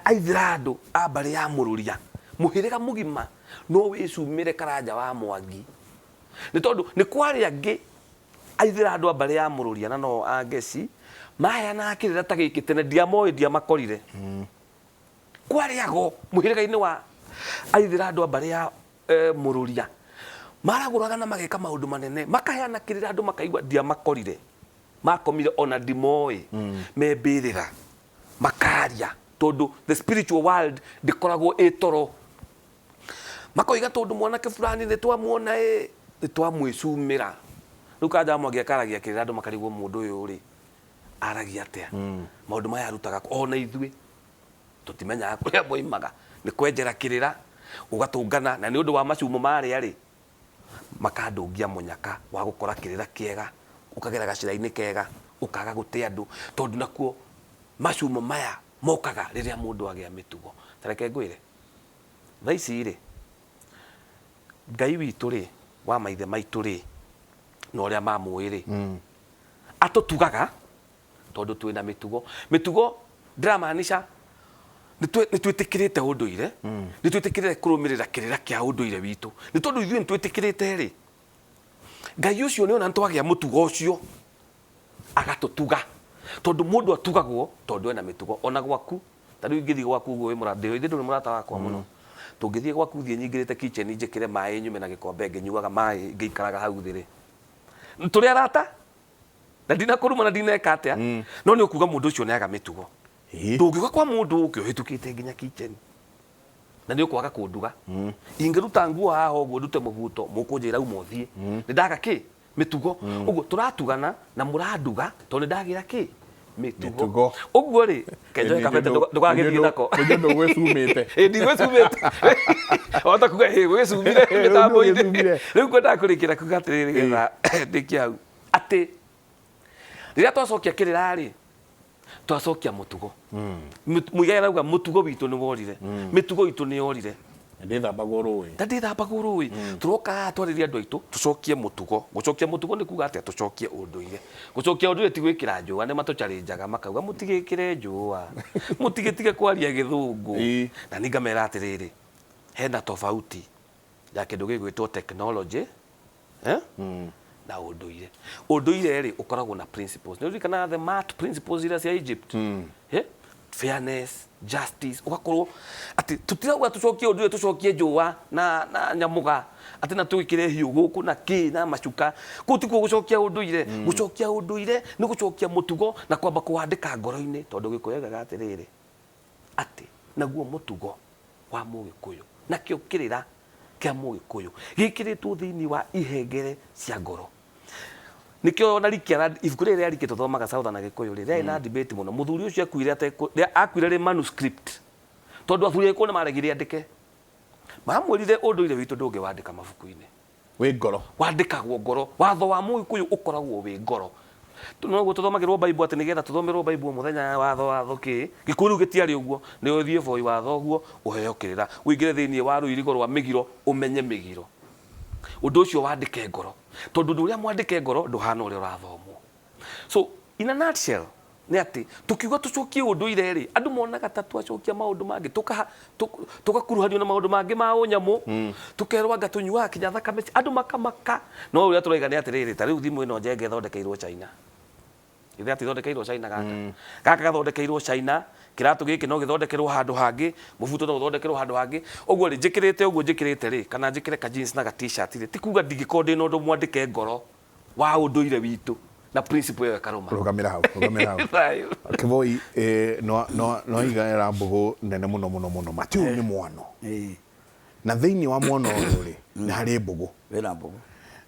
aithĩra andũ a mbarĩ ya Mũrũria mũhĩrĩga mũgima no wĩcumĩre Karanja wa Mwangi nĩ tondũ nĩ kwarĩ angĩ aithĩra andũ a mbarĩ ya Mũrũria na no angeci maheanaga kĩrĩra ta gĩkĩ tene ndiamoĩ ndiamakorire. Kwarĩagwo mũhĩrĩga-inĩ wa aithĩra andũ a mbarĩ ya Mũrũria maragũraga na mageka maũndũ manene makaheana kĩrĩra andũ makaigua ndiamakorire makomire ona ndimoĩ membĩrĩra makaria tondũ the spiritual world ndĩkoragwo ĩtoro makoiga tondũ mwanake fulani nĩ twamuona nĩ twamwĩcumĩra. Rĩu Kanja Mwangi akaragia kĩrĩra andũ makarigwo mũndũ ũyũ rĩ aragia atĩa maũndũ maya arutaga ona ithuĩ tũtimenyaga kũrĩa moimaga nĩ kwenjera kĩrĩra ũgatũngana na nĩ ũndũ wa macumo marĩa rĩ makandũngia mũnyaka wa gũkora kĩrĩra kĩega ũkagera gacĩra-inĩ kega ũkaga gũte andũ tondũ nakuo macumo maya mokaga rĩrĩa mũndũ agĩa mĩtugo. Ta reke ngwĩre thaa ici rĩ Ngai witũ rĩ wa maithe maitũ rĩ na ũrĩa mamũĩ rĩ atũtugaga tondũ twĩna mĩtugo. Mĩtugo ndĩramaanisha nĩ twĩtĩkĩrĩte ũndũire nĩ twĩtĩkĩrĩte kũrũmĩrĩra kĩrĩra kĩa ũndũire witũ nĩ tondũ ithuĩ nĩ twĩtĩkĩrĩte rĩ Ngai ũcio nĩ ona twagĩa mũtugo ũcio agatũtuga tondũ mũndũ atugagwo tondũ ena mĩtugo. Ona gwaku ta rĩu ingĩthiĩ gwaku ũguo wĩ mũrata ndĩ ndũrĩ mũrata wakwa mũno tũngĩthiĩ gwaku thiĩ nyingĩrĩte kitchen njĩkĩre maĩ nyume na gĩkombe ngĩnyuaga maĩ ngĩikaraga hau thĩ rĩ tũrĩ arata na ndinakũruma na ndineka atĩa no nĩ ũkuga mũndũ ũcio nĩaga mĩtugo. Ndũngĩuga kwa mũndũ ũngĩ ũhĩtũkĩte nginya kitchen na nĩ ũkwaga kũnduga ingĩruta nguo haha ũguo ndute mũbuto mũkũnjĩra uma ũthiĩ nĩ ndaga kĩ mĩtugo. Ũguo tũratugana na mũranduga tondũ nĩ ndagĩra kĩ mĩtugo. Ũguo rĩ kenjoe kabete ndũgagĩthiĩ nako ndũgwĩcumĩte ndigwĩcumĩte ota kuga gwĩcumire mĩtambo-inĩ. Rĩu kwendaga kũrĩkĩra kuga atĩrĩrĩ getha ndĩkia hau atĩ rĩrĩa twacokia kĩrĩra rĩ twacokia mũtugo. Mũigai arauga mũtugo witũ nĩ worire mĩtugo itũ nĩ yorire ndĩthambagwo rũĩ ndĩthambagwo rũĩ tũroka twarĩria andũ aitũ tũcokie mũtugo. Gũcokia mũtugo nĩ kuga atĩa tũcokie ũndũire. Gũcokia ũndũire ti gwĩkĩra njũa nĩ matũcharĩnjaga makauga mũtigĩkĩre njũa mũtigĩtige kwaria gĩthũngũ na nĩ ngamera atĩrĩrĩ hena tofauti ya kĩndũ gĩgwĩtwo technology na ũndũire. Ũndũire rĩ ũkoragwo na principles. Nĩ ũririkana the mart principles iria cia Egypt fairness justice ũgakorwo atĩ tũtirauga tũcokie ũndũire tũcokie njũa na nyamũga atĩ na twĩkĩre hiũ gũkũ na kĩ na macuka kũu tikuo gũcokia ũndũire. Gũcokia ũndũire nĩ gũcokia mũtugo na kwamba kũwandĩka ngoro-inĩ tondũ Gĩkũyũ augaga atĩrĩrĩ ati naguo mutugo wa Mugikuyu nakio kirira kia Mugikuyu gikiritwo thiini wa ihengere cia ngoro nikio na rikia ibuku riri arikito thomaga Southern na Gikuyu riri na debate muno muthuri ucio akuire ri manuscript tondu athuri ko na maregire andike mamwirire unduire witu ndungi wandika mabuku-ini wi ngoro wandikagwo ngoro watho wa Mugikuyu ukoragwo wi ngoro no tuthomagirwo Bible ati nigetha tuthomerwo Bible muthenya watho ki Gikuyu gitiari uguo ni uthie voi watho uguo uheo kirira wingire thiini wa ruirigo rwa migiro umenye migiro undu ucio wandike ngoro tondu ndu uria mwandike ngoro nduhana uria urathomwo so in a nutshell ni ati tukiuga tucokie unduire ri andu monaga ta twacokia maundu mangi tugakuruhanio na maundu mangi ma unyamu tukerwa anga tunyuaga kinya thakame andu makamaka no uria turaiga ni ati riri ta riu thimu ino njenge thondekeirwo China ithe ati thondekeirwo China gaka gathondekeirwo China kiratu giki no githondekerwo handu hangi mubuto no githondekerwo handu hangi uguo ri njikirite ri kana njikire ka jeans na ka t-shirt ri ti kuga ndigikonde no ndo mwandike ngoro wa unduire witu na principle ya karoma rugamira hau Kivoi no igara mbugu nene muno matiu ni mwano na thiini wa mwono ri ni hari mbugu wena mbugu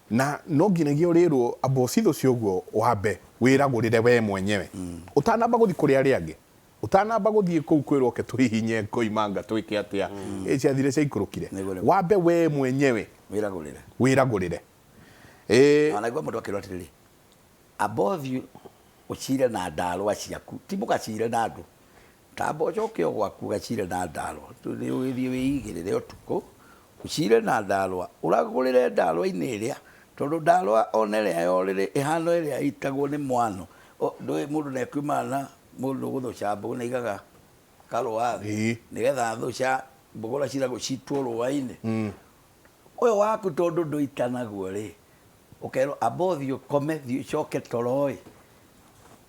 na no nginagio rirwo abocitho cioguo wambe wiragurire we mwenyewe utanamba guthi kuri ari angi utanamba guthie kuu kwirwo ke tuhihinye koimanga twike atia cia thire cia ikurukire wambe we mwenyewe wiragurire anagwa mundu akirwa tiriri above you uchire na ndalwa ciaku ti mugacire na andu tambo cokio gwaku gacire na ndalwa tu ni withie wiigirire utuku uchire na ndalwa uragurire ndalwa ineria tondu ndalwa onerea yorire ihano iria itagwo ni mwano ndui mundu ne kumana mundu guthuca mbugu ni igaga karuathi nigetha thuca mbugura ciragwo citwo ruwa-ini uyu waku tondu nduitanagwo ri ukero above ukome thio coke toroi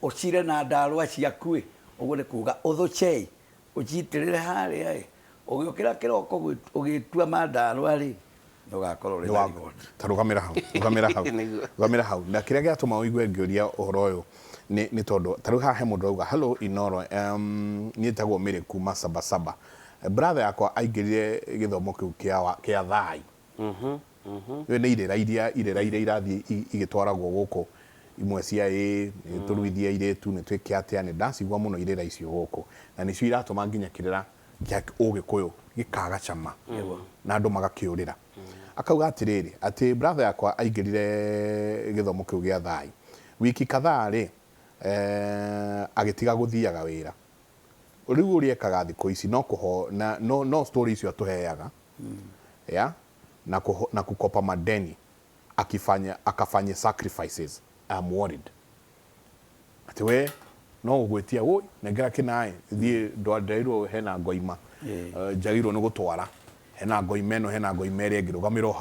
ucire na ndalwa ciaku uguo ni kuga uthucei ucitirire haria ugiukira kiroko ugitua mandalwa ri ndugakorwo ri tarugamira hau na kiria giatuma uigue ngiuria uhoro uyu ni tondu taru hahe mundu auga hello Inoro ni tagwo mire kuma Sabasaba brother yakwa aingirire githomo kiu kia thai we ni irera iria irathi igitwaragwo guku imwe cia turuithia iretu ni twike atia ni ndacigwa muno irera icio guku na nicio iratuma nginya kirera gia Ugikuyu gikaga cama na andu magakiurira akauga atiriri ati brother yakwa aingirire githomo kiu gia thai wiki kadhaa ri agitiga guthiaga wira riu uriekaga thiko ici no kuho no story icio atuheaga ya na kukopa madeni akafanya sacrifices. I'm worried ati we no ugwetia woi negera kinae thie ndwadirwo hena ngoima jagirwo ni gutwara hena ngoima eno hena ngoima eri ngirugamira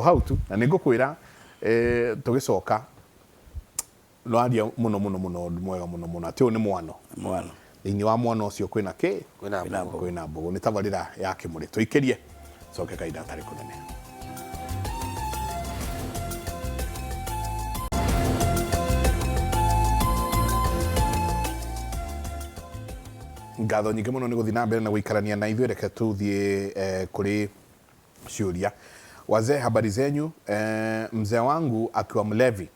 hau tu na ningukwira tugicoka lwaria muno mwega muno ati ni mwano thiini wa mwano ucio kwina kwina mbugu ni tabarira ya Kimuri tuikerie coke kaida tari kunene ngatho nyingi muno ni guthi na mbere na guikarania na ithuĩ reke tuthie kuri ciuria wazee habari zenyu mzee wangu akiwa mlevi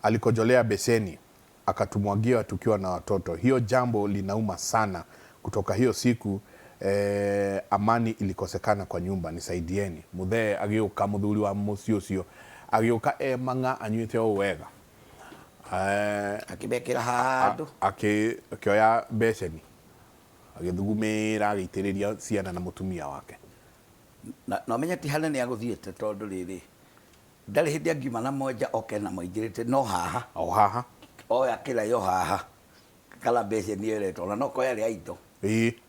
alikojolea beseni akatumwagia tukiwa na watoto hiyo jambo linauma sana kutoka hiyo siku amani ilikosekana kwa nyumba nisaidieni muthe agiuka muthuri wa muci ucio agiuka manga anyuite o wega akibekira handu akioya beseni agithugumira agitiriria ciana na mutumia wake na menya ti hana ni aguthiete tondu riri ndari hindi angiuma na moja okena moingirite no haha oya kila yo haha kala beseni ereto na no koya ri aido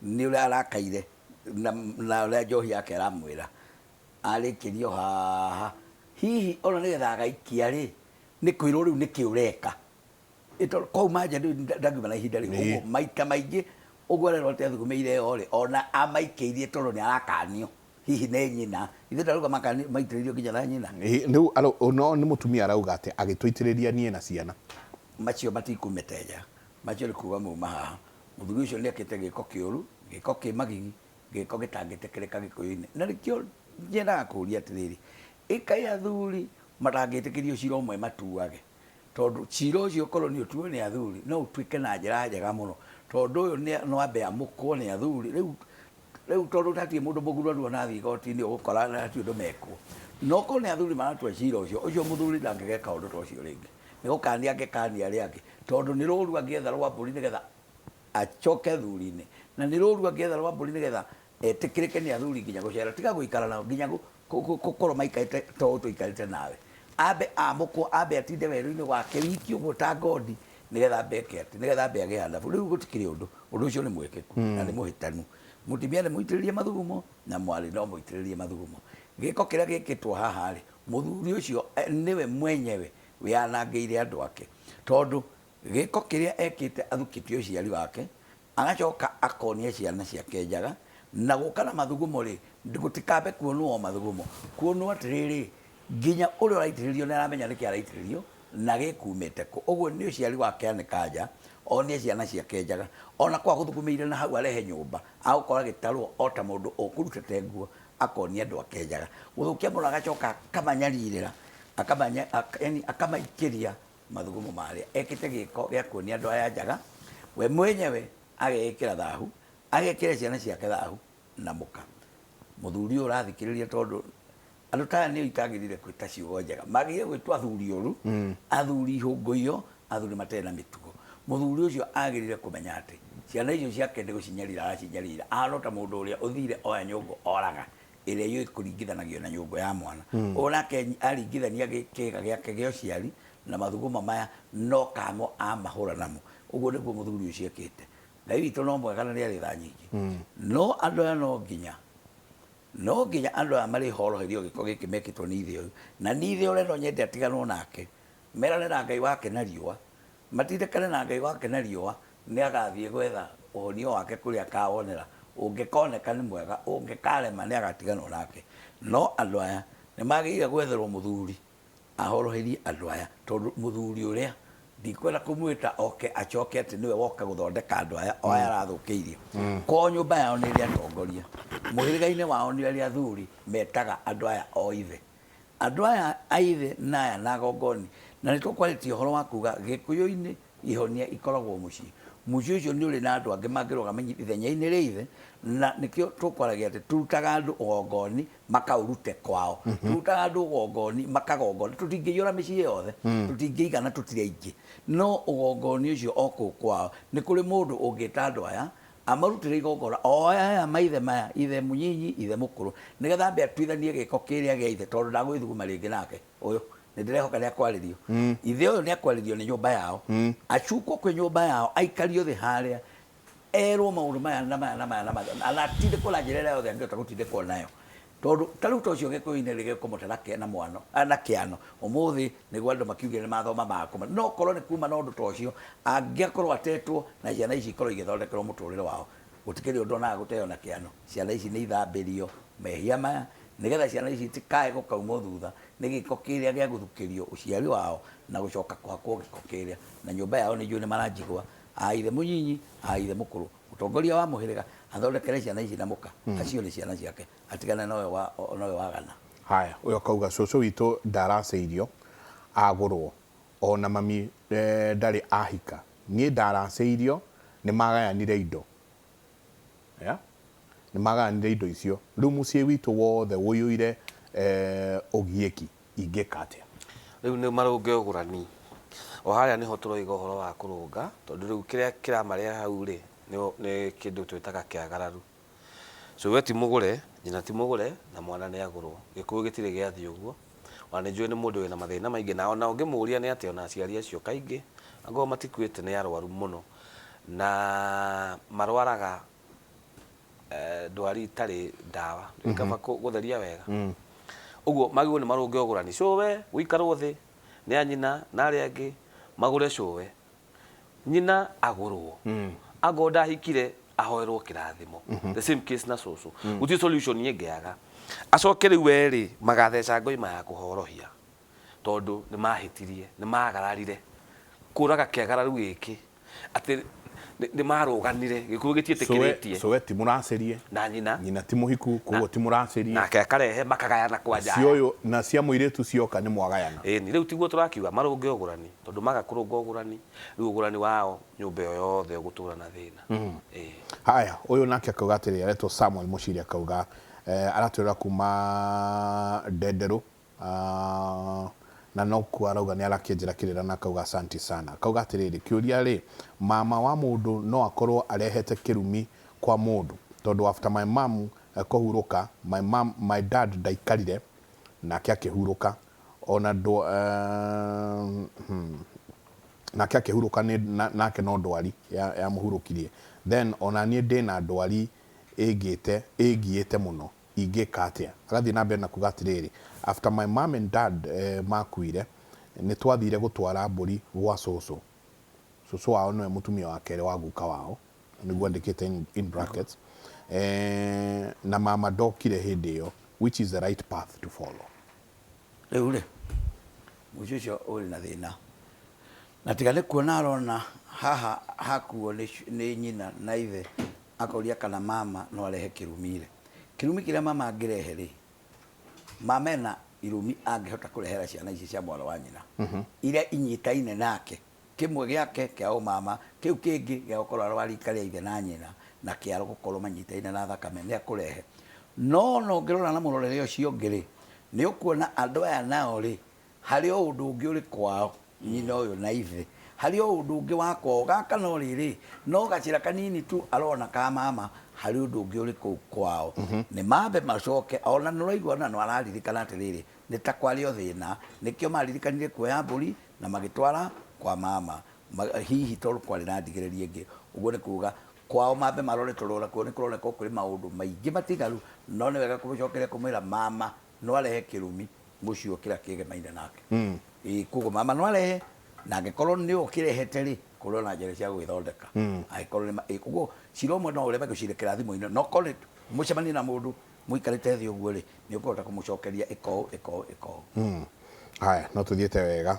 ni ule arakaire na ule njohi yake aramwira arikirio haha hihi ona ni getha agaikia ri ni kwirwo riu ni kiureka ito kwa maja ndagiuma na ihinda riu maita maingi uguo rero tethugumeire yo ri ona amaikirie tondu ni arakanio hihi ne nyina ithe ndaruga makani maitiririo kinya na nyina riu no ni mutumia arauga ati agitwitiriria nie na ciana macio matikumeteja macio ni kuga muma haha muthuri ucio nä akä gä ko kä å ru gä ko kä magigi gä ko gä tangä tekereka gä kå yå-inä na rä kä o nyendaga kå ria atä rä rä ä athuri matangä tä kä rio cira å mwe matuage tondå cira å cio korwo nä å tuo nä athuri no å tuä ke na njä ra njega må no tondå å yå no ambe amå kwo nä athuri rä u tondå hatirä må ndå må guraru onathiä igoti-inä å gå kora hatirä å ndå mekwo no korwo nä athuri maratua cira å cio å cio må thuri ndangä geka å ndå ta å cio rä ngä nä gå kania angä kania arä angä tondå nä rå ru angäetha rwa mbå ri nä getha acoke thuri-inä na nä rå ru angäetha rwa mbå ri nä getha etä kä rä ke nä athuri nginya gå cera tiga gå ikara nao nginya gå korwo maikarä te to tå ikarä te nawe ambe amå kwo ambe atinde werå-inä wake wiki å guo ta ngondi nä getha ambe eke atä nä getha ambe agä handabu rä u gå tikä rä å ndå å cio nä mwä kä ku na nä må hä tanu må timia nä må itä rä rie mathugumo na mwarä no må itä rä rie mathugumo gä ko kä rä a gä kä two haha rä må thuri å cio nä we mwenyewe wä anangä ire andå ake tondå gä ko kä rä a ekä te athukä tie å ciari wake agacoka akonia ciana ciake njaga na gå ka na mathugumo rä gå tikambe kuonwo o mathugumo kuonwo atä rä rä nginya å rä a å raitä rä rio nä aramenya nä kä araitä rä rio na gä kumä te kå å guo nä å ciari wake anä kanja onie ciana ciake njaga ona kwa gå thukumä ire na hau arehe nyå mba agå kora gä tarwo o ta må ndå å kå rutete nguo akonia andå ake njaga gå thå kia må ndå agacoka akamanyarirä ra akamaikä ria mathugumo marä a ekä te gä ko gä a kuonia andå aya njaga we mwenyewe agekä ra thahu agekä ra ciana ciake thahu na må ka må thuri å rathikä rä ria tondå andå taya nä o itagä rire kwä ta ciugo njega magä gwä two athuri å ru athuri ihå ngå iyo athuri matarä na mä tugo må thuri å cio agä rire kå menya atä ciana icio ciake ndä gå cinyarira aracinyarira ahana ta må ndå å rä a å thire oya nyå ngå oraga ä rä a yå kå ringithanagio na nyå ngå ya mwana å nake aringithania kä ga gä ake gä a å ciari na mathugumo maya no kamo amahå ra namo å guo nä guo må thuri å cio ekä te ngai witå no mwega na nä arä tha nyingä no andå aya no nginya andå aya marä horoherio gä ko gä kä mekä two nä ithe å yå na nä ithe å rendo nyende atiganwo nake merane na ngai wake na riåa matindäkane na ngai wake na riåa nä agathiä gwetha å honio wake kå rä a akawonera å ngä koneka nä mwega å ngä karema nä agatiganwo nake no andå aya nä magä ire gwetherwo må thuri ahoroherie andå aya tondå må thuri å rä a ndikwenda kå mwä ta oke acoke atä nä we woka gå thondeka andå aya o aya arathå kä irie ko nyå mba yao nä rä atongoria må hä rä ga-inä wao nä arä athuri metaga andå aya o ithe andå aya aithe na aya na gongoni na nä tåkwarä tie å horo wa kuga gä kå yå-inä ihonia ikoragwo må ciä må ciä å cio nä å rä na andå angä mangä rogama ithenya-inä rä ithe na nä kä o tå kwaragia atä turutaga andå gongoni makaå rute kwao turutaga andå gongoni makagongoni tå tingä iyå ra mä ciä yothe tå tingä igana tå tirä aingä no å gongoni å cio okå kwao nä kå rä må ndå å ngä ta andå aya amarutä rä igongora o aya maithe maya ithe må nyinyi ithe må kå rå nä getha mbe atuithanie gä ko kä rä a gä a ithe tondå ndagwä thuguma rä ngä nake å yå nä ndä rehoka nä akwarä rio ithe å yå nä akwarä rio nä nyå mba yao acukwo kwä nyå mba yao aikario thä harä a erwo maå ndå maya na maya na maya na maya na atindä kwo na njä ra ä rä a yothe angä hota gå tindä kwo nayo tondå ta rä u ta å cio gä kå inä rä gä kå må te na mwano na kä ano å må thä nä guo andå makiugire nä mathoma makå no korwo nä kuma na å ndå ta å cio angä akorwo atetwo na ciana ici ikorwo igäthondekerwo må tå rä re wao gå tikä rä å ndå onaga gå teo na kä ano ciana ici nä ithambä rio mehia maya nä getha ciana ici itikae gå kauma thutha nä gä ko kä rä a gä a gå thukä rio å ciari wao na gå coka kwakwo gä ko kä rä a na nyå mba yao nä njå nä maranjigwa aithe må nyinyi aithe må kå rå mũtongoria wa må hä rä ga athondekere ciana ici na må ka acio nä ciana ciake atigane nowe wagana haya å yå akauga cåcå witå ndaracäirio agå rwo ona mami ndarä ahika niä ndaracäirio nä magayanire indo nä magayanire indo icio rä u må ciä witå wothe wå yå ire å giä ki ingä ka atä rä u nä marå ngä å gå rani o harä a nä ho tå roiga å horo wa kå rå nga tondå rä u kä rä a kä ramarä hau rä nä kä ndå twä taga kä agararu we ti må gå re nyina ti må gå re na mwana nä agå rwo gä kå gä tirä gä athiä å guo ona nä njå nä må ndå wä na mathä na maingä na ona å ngä må ria nä atä ona aciari acio kaingä angorwo matikuä te nä arwaru må no na marwaraga ndwari itarä ndawa kaba gå theria wega å guo magä nä marå ngä å gå rani we gå ikarwo thä nä anyina na arä angä magå re we nyina agå rwo angorwo ndahikire ahoerwo kä rathimo the same case na cũcũ gutirĩ solution niĩ ngĩaga acoke rĩu erĩ magatheca ngoima ya kũhorohia tondũ nĩ mahĩtirie nĩ magararire kũraga kĩagararu gĩkĩ atĩ nĩ marũganire gĩkuũ gĩtiĩtĩkĩrĩtie so we ti mũracerie na nyina ti mũhiku koguo ti mũracerie nake akarehe makagayana kwa njaya cioyo na cia mũirĩtu cioka nĩ mwagayana ĩni rĩu tiguo tũrakiuga marũnge ũgũrani tondũ maga kũrũnga ũgũrani rĩu ũgũrani wao nyũmba ĩyo yothe ũgũtũra na thĩna haya ũyũ nake akauga atĩrĩ aretwo Samuel Mũciri akauga aratwĩra kuma Ndenderũ na no kuo arauga nĩ arakĩenjera kĩrĩra na akauga asanti sana akauga atĩrĩrĩ kĩũria rĩ mama wa mũndũ no akorwo arehete kĩrumi kwa mũndũ tondũ after my mom kũhurũka my dad ndaikarire nake akĩhurũka ona nake akĩhurũka nake no ndwari ya mũhurũkirie then ona niĩ ndĩna ndwari ĩngiĩte mũno ingĩka atĩa agathiĩ na mbere na kuga atĩrĩrĩ after my mom and dad makuire nĩ twathire gũtwara mbũri gwa cũcũ wao nĩwe mũtumia wa kerĩ wa guka wao nĩguo andĩkĩte in brackets na mama ndokire hĩndĩ ĩyo which is the right path to follow rĩu rĩ mũico ũcio ũrĩ na thĩna na tiga nĩ kuona arona haha hakuo nĩ nyina na ithe akoria kana mama no arehe kĩrumi kĩrĩa mama angĩrehe rĩ mama ena irumi angĩhota kũrehera ciana ici cia mwana wa nyina iria inyitaine nake kĩmwe gĩake kĩa mama kĩu kĩngĩ gĩa gũkorwo arwarika rĩa ithe na nyina na kĩaro gũkorwo manyitaine na thakame nĩ akũrehe no ngĩrora na mũrorere ũcio ũngĩ rĩ nĩ ũkuona andũ aya nao rĩ harĩ o ũndũ ũngĩ ũrĩ kwao nyina ũyũ na ithe harĩ o ũndũ ũngĩ wa kwao gaka no rĩrĩ no gacĩra kanini tu arona ka mama harĩ ũndũ ũngĩ ũrĩ kũu kwao nĩ mambe macoke ona nĩũraigua ona no araririkana atĩrĩrĩ nĩ ta kwarĩ o thĩna nĩkĩo maririkanire kuoya mbũri na magĩtwara kwa mama hihi tondũ kwarĩ na ndigĩrĩria ĩngĩ ũguo nĩ kuga kwao mambe marore tũrora kuo nĩ kũroneka kũrĩ maũndũ maingĩ matigaru no nĩ wega kũmũcokeria kũmwĩra mama no arehe kĩrumi mũciĩ kĩrĩa kĩgemaine nake koguo mama no arehe na angĩkorwo nĩ ũkĩrehete rĩ kũrĩ na njĩra cia gwĩthondeka angĩkorwo nĩ koguo cira ũmwe no ũreme gũcirekera thimũ-inĩ no korwo mũcemanie na mũndũ mũikarĩte thĩ ũguo rĩ nĩ ũkũhota kũmũcokeria ĩko haya no tũthiĩte wega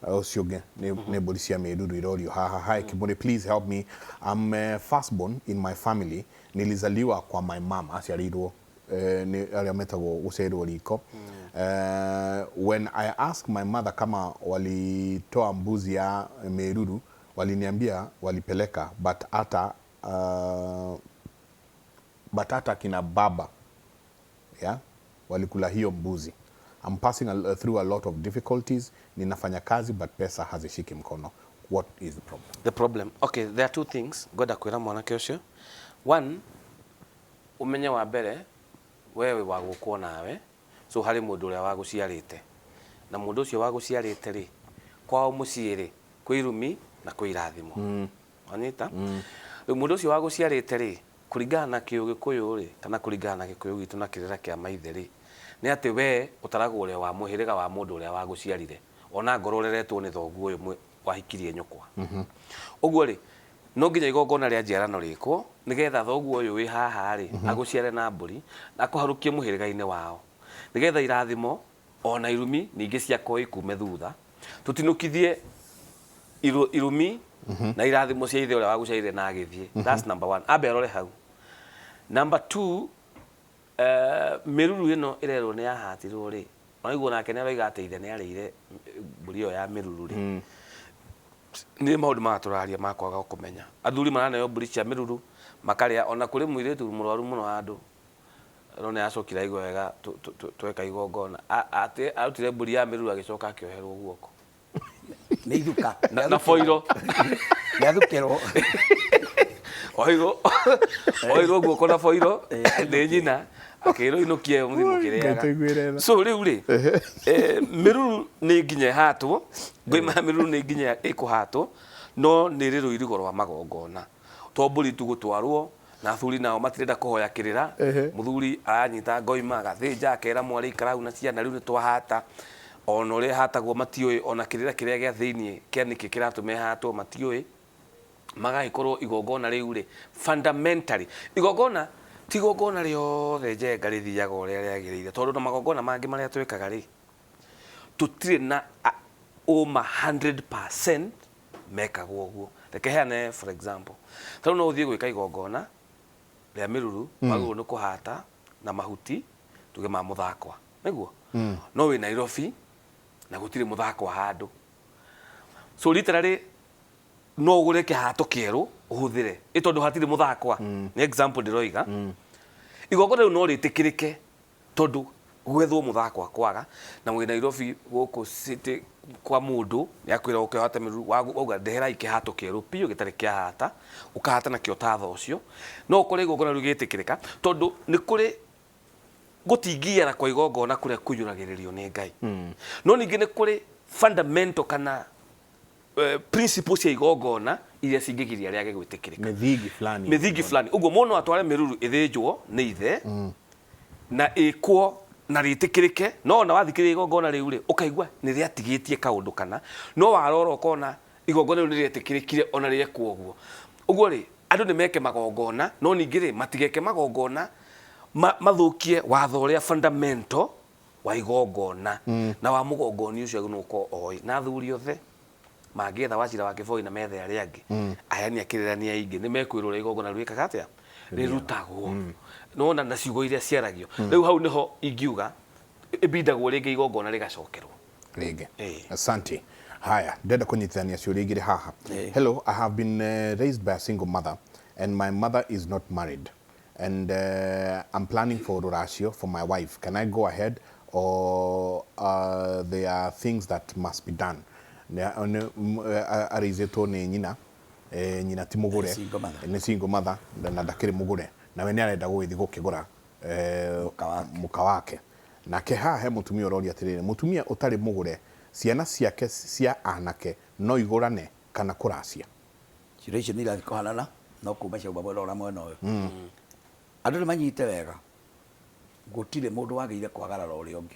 ũcio ũngĩ nĩ mbũri cia mĩruru irorio haha hi Kĩmũrĩ please help me I'm firstborn in my family nilizaliwa kwa my mom aciarirwo ni arĩa metagwo gũcerwo riko when I asked my mother kama walitoa mbuzi ya mĩruru waliniambia walipeleka but hata kina baba walikula hiyo mbuzi. I'm passing through a lot of difficulties. Ninafanya kazi but pesa hazishiki mkono. What is the problem? The problem. Okay, there are two things. Goda kwira mwanake ucio. One, umenye wa mbere wewe wa gukwo nawe. So hari mundu uria wa guciarite. Na mundu ucio wa guciarite ri kwao mucii ri kwĩ irumi na kwĩ irathimo. Anyita? Mundu ucio wa guciarite ri kuringana na Gĩkũyũ ri kana kuringana na Gĩkũyũ gitu na kirera kia maithe ri ni ati we utaragwo uria wa muhiriga wa mundu uria wa guciarire ona ngororeretwo ni thoguo uyu wahikirie nyukwa uguo ri no nginya igongona ria njiarano rikwo nigetha thoguo uyu wi haha ri aguciare na mburi na kuharukie muhiriga-ini wao nigetha irathimo ona irumi ningi cia koi kume thutha tutinukithie irumi na irathimo cia ithe uria wa guciarire na agithie. That's number 1. Abe arore hau. Number 2, miruru ino irerwo ni yahatirwo ri onaiguo nake ni aroiga ati ithe ni arĩire mbũri ĩyo ya miruru ri ni maũndũ magatũraria makwaga kũmenya athuri maraneo mbũri cia miruru makarĩa ona kũrĩ mũirĩtu mũrwaru mũno andũ no nĩ acokire aigua wega tweka igongona ati arutire mbũri ya miruru agĩcoka akĩoherwo guoko nĩ ithuka na foiro nĩathukerwo oiro guoko na foiro nĩ nyina akĩrwo inukie mũthimo kĩrĩaga so rĩu rĩ miruru nĩ nginya hatwo ngoima miruru nĩ nginya ĩkũhatwo no nĩ rĩrũ irigo rwa magongona to mbũri tu gũtwarwo na athuri nao matirenda kũhoya kĩrĩra mũthuri aranyita ngoima agathĩnja akera mwarĩ ikara na ciana rĩu nĩ twahata ona ũrĩa hatagwo matiũĩ ona kĩrĩra kĩrĩa gĩa thĩiniĩ kĩa nĩkĩ kĩratũme hatwo matiũĩ magagĩkorwo igongona rĩu rĩ fundamentally igongona ti igongona rĩothe njenga rĩthiaga ũrĩa rĩagĩrĩire tondũ na magongona mangĩ marĩa twĩkaga rĩ tũtirĩ na ũma 100% mekagwo guo reke heane for example tano no uthie gwika igongona ria miruru maguru ni kuhata na mahuti tuge ma muthakwa niguo no we Nairobi na gutire muthakwa handu so literally no ugure kihato kieru uhuthire itondu hatire muthakwa ni example ndiroiga igongona riu no ritikirike tondu gwethwo muthakwa kwaga na we Nairobi guku city kwa mundu yakwira ukihata miru wauga ndehera ikihato kieru piyo gitari kiahata ukahata na kiotatho ucio no ukore igongona riu gitikirika tondu ni kuri gutingiara kwa igongona kuria kuyuragiririo ni Ngai no ningi ni kuri fundamental kana principles ya igongona iria cingigiria riage gwitikirika mithingi fulani uguo muno atware miruru ithinjwo ni ithe na ikwo na ritikirike no na wathikiria igongona riu ri ukaigwa ni riatigitie kaundu kana no warora ukona igongona riu ni rietikirikire ona riekwo uguo uguo ri andu ni meke magongona no ningi ri matigeke magongona mathukie watho uria fundamental wa igongona na wa mugongoni ucio nuko oi na thuri othe magietha Wachira wa Kiboi na methe aria angi ayani akirirania ingi ni mekwirura igongona rwikaga atia rirutagwo no na ciugo iria ciaragio riu hau niho ingiuga ibindagwo ringi igongona rigacokerwo ringi asante haya ndenda kunyitithania ciuria igiri haha hello I have been raised by a single mother and my mother is not married and I'm planning for ruracio for my wife can I go ahead or there are things that must be done arizetwo ni nyina nyina ti mugure ni single mother na ndakiri mugure na we ni arenda gwithi gukigura muka wake nake hahe mutumia uroria atiriri mutumia utari mugure ciana ciake cia anake no igurane kana kuracia cirio icio ni irathi kuhanana no kuma cia ubabo ora mwena uyu andu ni manyite wega gutire mundu wageire kwagarara uria ungi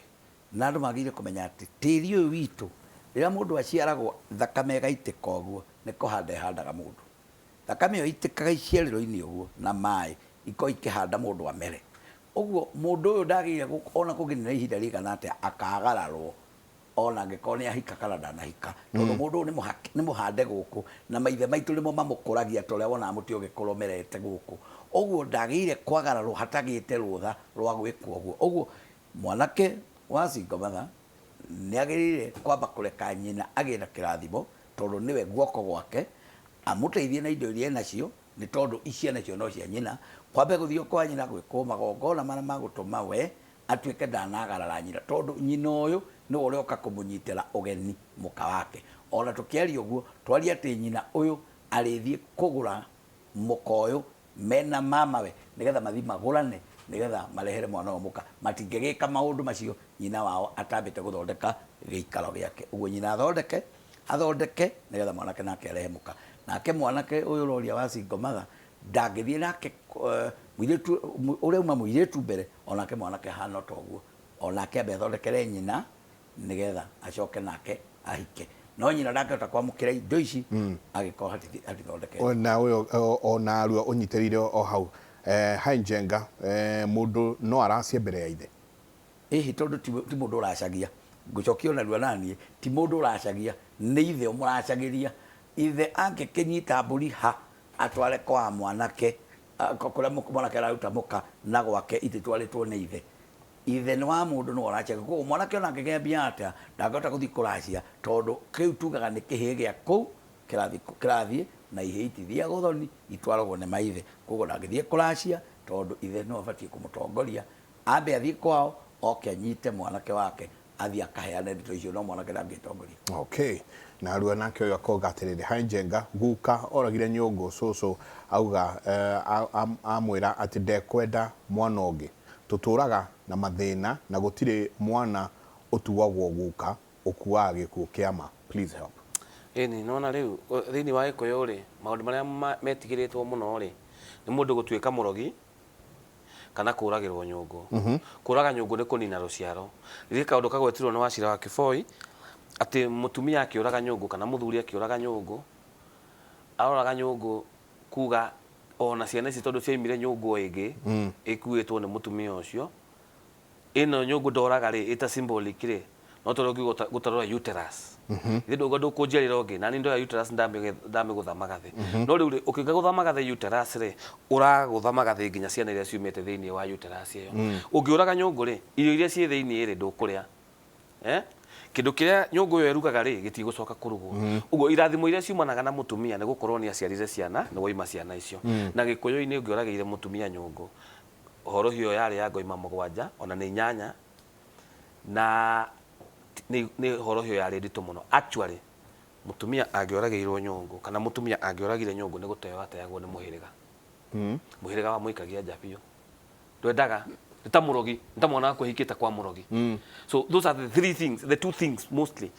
na andu magire kumenya ati tiri uyu witu rira mundu aciaragwo thakame gaitika uguo ni kuhanda handaga mundu thakame yo itikaga iciariro-ini uguo na mai iko ikihanda mundu wa mere uguo mundu uyu ndagire ona kuginira ihinda rigana atia akagararwo ona ngikoni ahika kana ndanahika tondu mundu ni muhande guku na maithe maitu nimo mamukuragia toria wona muti ugikoromerete guku uguo ndagire kwagararwo hatagite rutha rwa gwikwo uguo uguo mwanake wa single mother niagirire kwamba kureka nyina agina kirathimo tondu niwe guoko gwake amuteithie na indo iria nacio ni tondu iciana cio no cia nyina kwambe guthio kwa nyina gwikwo magongona maria magutuma we atuike ndanagarara nyina tondu nyina uyu ni uria oka kumunyitira ugeni muka wake ona tukiaria uguo twari ati nyina uyu arithie kugura muka uyu mena mama we nigetha mathi magurane nigetha marehere mwana wa muka matingegeka maundu macio nyina wao atambite guthondeka giikaro giake uguo nyina athondeke nigetha mwanake nake arehe muka nake mwanake uyu roria wa single mother ndangithie nake muiretu uria uma muiretu mbere onake mwanake hana toguo onake abethondekere nyina nigetha acoke nake ahike no nyina ndakahota kwamukira indo ici agikora hatithondeke ona uyo ona aruo unyitirire o hau hainjenga mundu no aracia mbere ya ithe tondu ti mundu uracagia ngucokia ona rua nanie ti mundu uracagia ni ithe umuracagiria ithe angikinyita mburi ha atware kwa mwanake kuria mwanake araruta muka na gwake ititwaritwo ni ithe ni wa mundu no uracagia koguo mwanake ona angigembia atia ndangihota guthii kuracia tondu kiu tugaga ni kihii gia kuu kirathi na ihe itithia guthoni itwaragwo ni maithe koguo ndangithie kuracia tondu ithe no abatie kumutongoria ambe athie kwao oke anyite mwanake wake athie akaheane ndeto icio no mwanake ndangitongoria okay na arua nake uyu akoga atiriri hainjenga guka oragire nyungu cucu auga amwira ati ndekwenda mwana ungi tuturaga na mathina na gutire mwana utuagwo guka ukuaga gikuo kiama please help ni nona riu thini wa ikoyo ri maundu maria metigiritwo muno ri ni mundu gutuika murogi kana kuragirwo nyungu kuraga nyungu ni kunina ruciaro riri kaundu kagwetirwo ni Wachira wa Kiboi ati mutumia akiuraga nyungu kana muthuri akiuraga nyungu aroraga nyungu kuga ona ciana ici tondu ciaimire nyungu ingi ikuitwo ni mutumia ucio ino nyungu ndoraga ri ita symbolic ri no to rogi gutarora uterus ithe ndu kunjerira ongi na ni ndoya uterus ndame guthama gathe no riu ukiga guthama gathe uterus ri uraguthama gathe nginya ciana iria ciumite thiini wa uterus iyo ungiuraga nyungu ri irio iria cie thiini ri ndukuria kindu kiria nyungu yo erugaga ri gitigucoka kurugwo uguo irathimo iria ciumanaga na mutumia ni gukorwo ni aciarire ciana ni goima ciana icio na gikuyu-ini ungiurageire mutumia nyungu horo hiyo yari ya goima 7 ona ni 8 na ni horo hiyo yari nditu muno actually mutumia angiorageirwo nyungu kana mutumia angioragire nyungu ni guteo ateyagwo ni muhiriga muhiriga wa muikagia njabio ndwendaga nita murogi nita mwana kuhikita kwa murogi so those are the two things mostly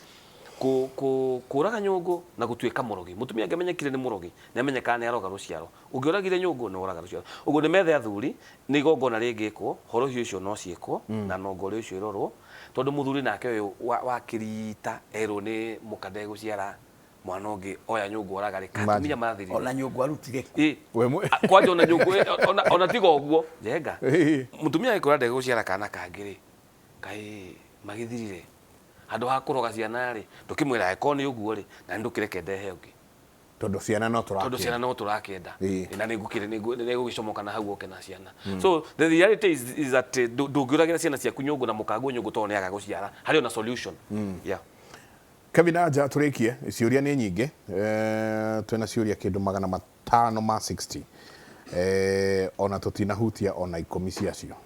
kuraga nyungu na gutuika murogi mutumia angamenyekire ni murogi na amenyeka ni aroga ruciaro ungioragire nyungu ni uraga ruciaro uguo ni methe athuri ni igongona ringikwo horo hiyo cio no ciekwo na nongori ucio irorwo tondu muthuri nake uyu wakirita ero ni mukade guciara mwana ungi oya nyungu oraga rika tumia mathiri ona nyungu arutire kwanja ona nyungu ona tigo guo jenga mutumia ikora ndege guciara kana kangiri kai magithirire andu ha kuroga ciana ri tukimwira eko ni uguo ri na ndukireke ndehe ungi tondu ciana no turakenda na nigukire nigugicomoka na hau oke na ciana so the reality is that ndungiuragira ciana ciaku nyungu na mukagu nyungu to ni aga guciara hari ona solution yeah Kevin aja turikie ciuria ni nyingi twina ciuria kindu 560 ona tutinahutia ona 10 ciacio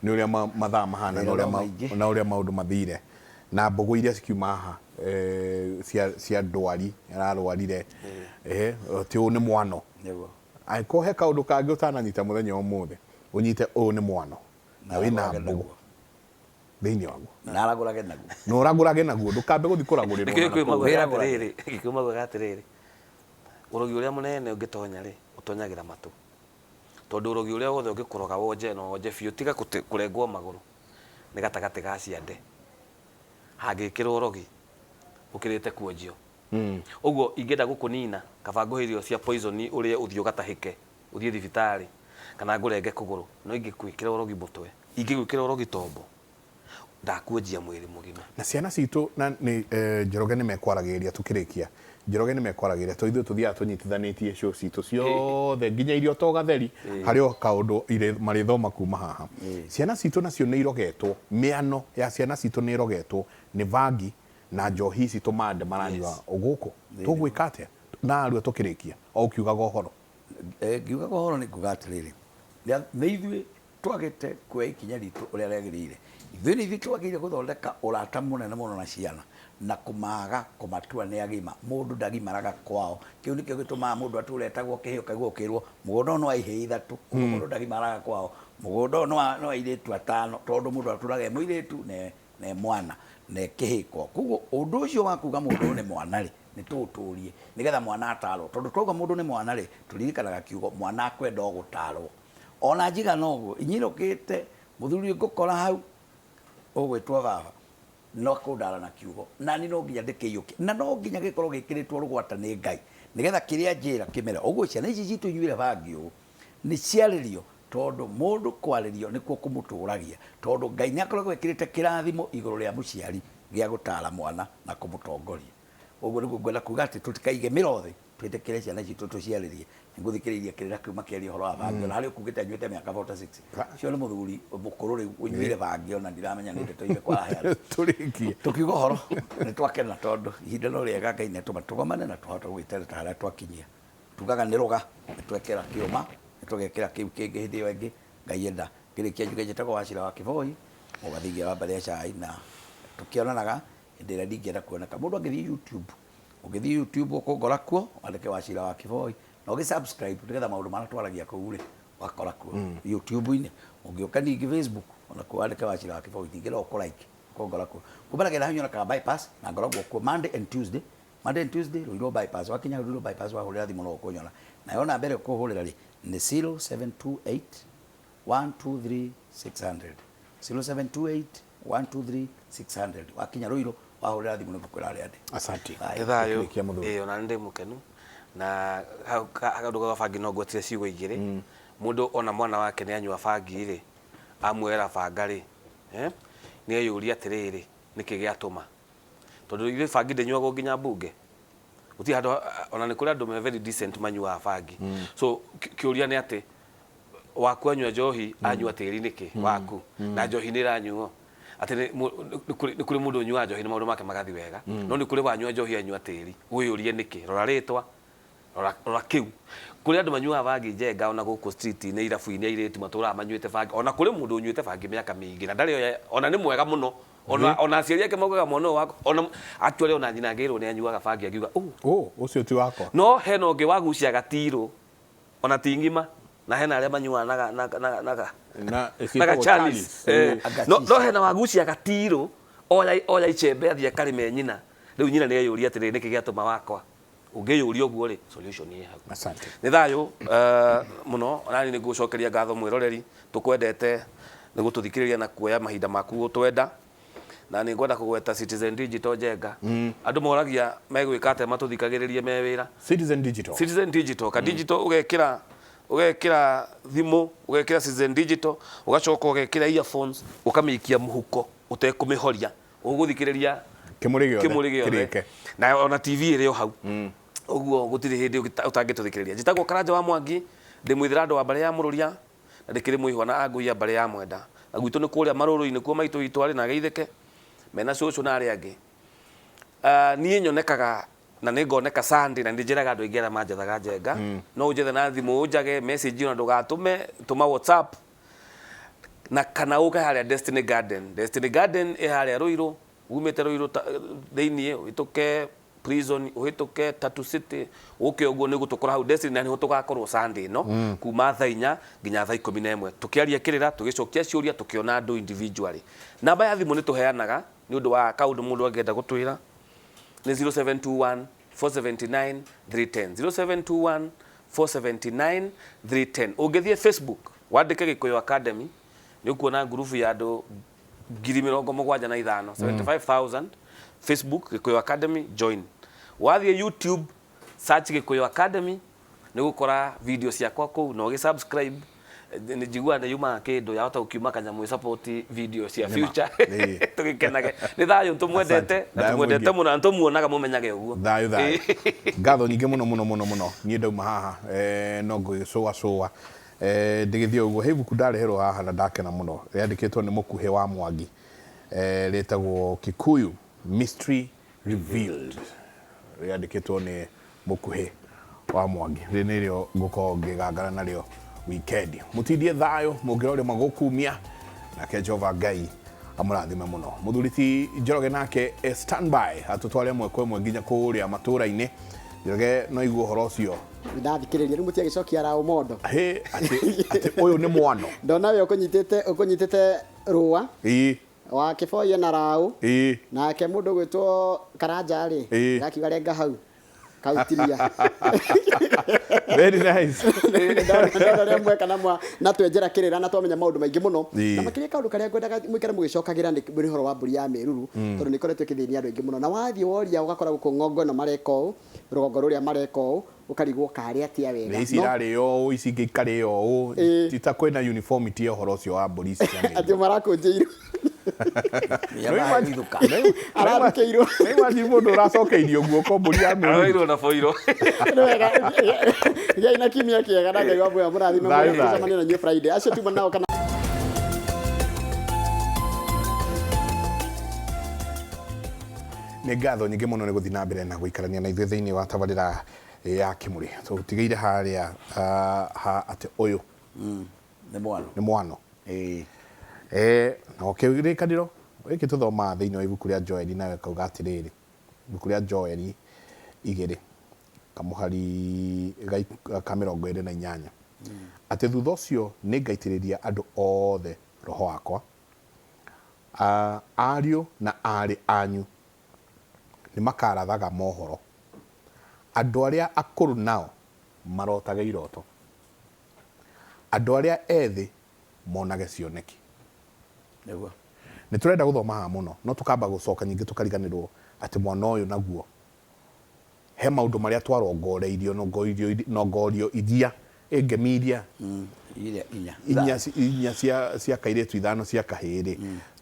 ni uria mathaa mahana na uria maundu mathire na mbogo iria cikiuma haha cia ndwari ararwarire ti u ni mwano aiko he kaundu kangi utananyita muthenya umuthi unyite u ni mwano na wina mbogo thiini waguo naragurage naguo no uragurage naguo ndukambe guthi kuragurirwo gikuma atiriri urogi uria munene ungitonya ri utonyagira matu tondu urogi uria wothe ungikuroga wonje no wonje biu tiga kurengwo maguru ni gatagati ga ciande hangikirwo urogi ukirite kuonjio uguo ingenda gukunina kaba nguhirio cia poison uria uthio gatahike uthie thibitari kana ngurenge kuguru no ingikuikira urogi mutwe ingiguikira urogi tombo ndakuonjia mwiri mugima na ciana citu na ni Njoroge ni mekwaragiria tukirikia Njoroge ni mekwaragiria to ithu tuthia tunyitithanitie show citu ciothe nginya irio to gatheri hario kaundu ire marithoma kuma haha ciana citu nacio ni irogetwo miano ya ciana citu ni irogetwo ni vangi na njohi citu mande maranywa uguku tugwikate na aru tukirikia o kiugaga uhoro ngiugaga uhoro ni kugatiriri ni ithuĩ twagĩte kuoya ikinya ritũ ũrĩa rĩagĩrĩire ithuĩ nĩ ithuĩ twagĩrĩire gũthondeka ũrata mũnene mũno na ciana na kũmaga kũmatua nĩ agima mũndũ ndagimaraga kwao kĩu nĩkĩo gĩtũmaga mũndũ atũre etagwo kĩheo kaigua ũkĩrwo mũgũnda no aihĩ ithatũ mũndũ ndagimaraga kwao mũgũnda no airĩtu atano tondũ mũndũ atũraga mũirĩtu na mwana na kĩhĩko koguo ũndũ ũcio wa kuga mũndũ nĩ mwana rĩ nĩ tũtũrie nĩgetha mwana atarwo tondũ twauga mũndũ nĩ mwana rĩ tũririkanaga kiugo mwana akwenda gũtarwo ona njiga noguo inyirũkĩte mũthuri ngũkora hau ũgwĩtwo baba no kũndara na kiugo na ni no nginya ndĩkĩiyũkie na no nginya gĩkorwo gĩkĩrĩtwo rũgwata nĩ Ngai nĩgetha kĩrĩa njĩra kĩmera ũguo ciana ici citũ inyuĩre bangi ũũ nĩ ciarĩrio tondu mũndũ kwarĩrio nĩkuo kũmũtũragia tondu Ngai nĩ akoragwo ekĩrĩte kĩrathimo igũrũ rĩa mũciari gĩa gũtara mwana na kũmũtongoria ũguo nĩguo ngwenda kuga atĩ tũtikaige mĩrothi twĩtĩkĩre ciana citũ tũciarĩrie nĩngũthikĩrĩria kĩrĩra kiuma kĩaria ũhoro wa bangi ona harĩ ũkugĩte anyuĩte mĩaka 46 ũcio nĩ mũthuri mũkũrũ rĩu ũnyuĩre bangi ona ndiramenya nĩ ndeto irĩkũ araheana tũrĩkie tukiuga ũhoro nĩ twakena tondũ ihinda no rĩega Ngai nĩ atũma tũgomane na tũhote gwĩtereta harĩa twakinyia tugaga nĩ rũga nĩ twekĩra kĩũma nĩ tũgekĩra kĩu kĩngĩ hĩndĩ ĩyo ĩngĩ Ngai enda kĩrĩkia njuge njĩtagwo Wachira wa Kĩboi mũgathigia wa mbere ya cai na tukionanaga hĩndĩ ĩrĩa ndingĩenda kuoneka mũndũ ũngĩthiĩ YouTube ũkũngora kuo wandĩke Wachira wa Kĩboi na ũgĩ-subscribe nĩgetha maũndũ marĩa twaragia kũu rĩ wakora kuo YouTube-inĩ ũngĩũka ningĩ Facebook ona kuo wandĩke Wachira wa Kĩboi ningĩ no ũkũrike ũkũngora kuo kumanagira hanyonaga bypass na ngoragwo kuo Monday and Tuesday Ruiru bypass wakinya Ruiru bypass wahũrĩra thimũ no ũkũnyona nayo namba ĩrĩa ũkũhũrĩra rĩ nĩ 0728 123 600 0728 123 600 wakinya Ruiru wahũrĩra thimũ nĩngũkwĩra harĩa ndĩ asante thayo ona ndĩ mũkenu na kaundu ga bangi no ngwetire ciugo igĩrĩ mũndũ ona mwana wake nĩ anyua bangi rĩ amwera banga rĩ nĩ eyũria atĩrĩrĩ nĩkĩ gĩatũma tondũ ile bangi ndĩnyuagwo nginya mbunge uti handũ ona nĩ kũrĩ andũ me very decent manyuaga bangi so kĩũria nĩ atĩ waku anyua njohi anyua tĩri nĩkĩ waku na njohi nĩ iranyuo atĩ nĩ kũrĩ mũndũ ũnyuaga njohi na maũndũ make magathi wega no nĩ kũrĩ wanyua njohi anyua tĩri wĩyũrie nĩkĩ rora rĩtwa rora kĩu kũrĩ andũ manyuaga bangi njenga ona gũkũ street-inĩ irabu-inĩ airĩtu matũraga manyuĩte bangi ona kũrĩ mũndũ ũnyuĩte bangi mĩaka mĩingĩ na ndarĩ ona nĩ mwega mũno ona aciari ake maugaga mwana wako ona actually ona nyina ngĩrwo nĩ anyuaga bangi akiuga ũcio ti wako no hena ũngĩ wagucia gatirũ ona ti ngima na hena arĩa manyuaga naga Charles no hena wagucia gatirũ oya icembe athiĩ akarĩme nyina rĩu nyina nĩ eyũria atĩrĩrĩ nĩkĩ gĩatũma wakwa ũngĩyũria ũguo rĩ solution nĩ hau asante nĩ thayũ mũno nani nĩ ngũcokeria ngatho mwĩroreri tũkwendete nĩ gũtũthikĩrĩria na kuoya mahinda maku gũtwenda na nĩ ngwenda kũgweta Citizen Digital njenga andũ moragia megwĩka atĩ matũthikagĩrĩrie me wĩra Citizen Digital ka digital ũgekĩra thimũ ũgekĩra Citizen Digital ũgacoka ũgekĩra earphones ũkamĩikia mũhuko ũtekũmĩhoria ũgũthikĩrĩria kĩmũrĩ gĩothe na ona TV ĩrĩ o hau ũguo gũtirĩ hĩndĩ ũtangĩtũthikĩrĩria njĩtagwo Karanja wa Mwangi ndĩ mwĩthĩra andũ wa mbarĩ ya Mũrũria na ndĩkĩrĩ mũihwa na angũia mbarĩ ya Mwenda na gwitũ nĩ kũrĩa marũrũ-inĩ kuo maitũ itwarĩ na geithĩke mena cũcũ na arĩa angĩ niĩ nyonekaga na nĩ ngoneka Sunday na ndĩnjĩraga andũ aingĩ arĩa manjethaga njenga no ũnjethe na thimũ ũnjage message ona ndũgatũme tũma WhatsApp na kana ũka harĩa Destiny Garden ĩ harĩa Rũirũ umĩte Rũirũ thĩiniĩ ũhĩtũke prison ũhĩtũke Tatu City ũke ũguo nĩ gũtũkora hau Destiny na nĩho tũgakorwo Sunday no kuma thaa 4 nginya thaa 11 tũkĩaria kĩrĩra tũgĩcokia ciũria tũkĩona andũ individually namba ya thimũ nĩ tũheanaga nĩ ũndũ wa kaũndũ mũndũ angĩenda gũtwĩra nĩ 0721 479 310 0721 479 310 ũngĩthiĩ Facebook wandĩke Gĩkũyũ Academy nĩ ũkuona ngurubu ya andũ 75,000 75,000 Facebook Gĩkũyũ Academy join wathiĩ YouTube search Gĩkũyũ Academy nĩ gũkora video ciakwa kũu na ũgĩ-subscribe nĩ njiguaga nĩ yumaga kĩndũ yahota gũkiuma kanyamũ support video cia future tũgĩkenage nĩ thayũ tũmwendete na tũmwendete mũno na tũmuonaga mũmenyage ũguo thayũ ngatho nyingĩ mũno niĩ ndauma haha no ngũgĩcũa ndĩgĩthiĩ ũguo he ibuku ndareherwo haha na ndakena mũno rĩandĩkĩtwo nĩ Mũkuhĩ wa Mwangi rĩtagwo Kikuyu Mystery Revealed rĩandĩkĩtwo nĩ Mũkuhĩ wa Mwangi rĩ nĩrĩo ngũkorwo ngĩgangara narĩo weekend mutindie thayũ mũngĩrore magũkumia nake Jehova Ngai amũrathime mũno mũthuriti Njoroge nake standby atũtware mwe nginya kũrĩa matũra-inĩ Njoroge no igua ũhoro ũcio ndathikĩrĩria rĩu mũtiagĩcokia raũ mondo atĩ ũyũ nĩ mwano ndona we ũkũnyitĩte rũa wa kĩboi na raũ nake mũndũ gwĩtwo Karanja rĩ gakiuga renga hau kautiria very nice ndona mweka na twenjera kĩrĩra na twamenya maũndũ maingĩ mũno na makĩria kaũndũ karĩa ngwendaga mũikare mũgĩcokagĩra nĩ ũhoro wa mbũri ya Meruru tondũ nĩ ikoretwo ĩkĩthĩnia andũ aingĩ mũno na wathiĩ woria ũgakora gũkũ ng'ongo ĩno mareka ũũ rũgongo rũrĩa mareka ũũ ũkarigwo karĩ atia wega ici irarĩo ũũ ici ingĩ ikarĩo ũũ tita kwĩna uniformity ya ũhoro ũcio wa mbũri ici cia Meruru atĩ marakũnjĩirwo arakĩirwo nĩ mũndũ ũracokeirio guoko mbũri ya Meruru na foiro gĩa ina kimia kĩega na Ngai wa muoyo mũrathime mũcemania na nyuĩ Friday acio tuma nao kana nĩ ngatho nyingĩ mũno nĩ gũthiĩ na mbere na gũikarania na ithuĩ thĩinĩ wa tabarĩra ya Kĩmũrĩ tũtigĩire harĩa atĩ ũyũ nĩ mwano na kĩrĩkanĩro gĩkĩ tũthoma thĩinĩ wa ibuku rĩa Joeli nawe kauga atĩrĩrĩ ibuku rĩa Joeli 2 kamuhari ka 28 atĩ thutha ũcio nĩ ngaitĩrĩria andũ othe roho wakwa ariũ na arĩ anyu nĩ makarathaga mohoro andũ arĩa akũrũ nao marotage iroto andũ arĩa ethĩ monage cioneki nĩ tũrenda gũthoma haha mũno no tũkamba gũcoka nyingĩ tũkariganĩrwo atĩ mwana ũyũ naguo he maũndũ marĩa twarongoreirio nongorio ithia ngemiria inya cia kairĩtu 5 cia kahĩrĩ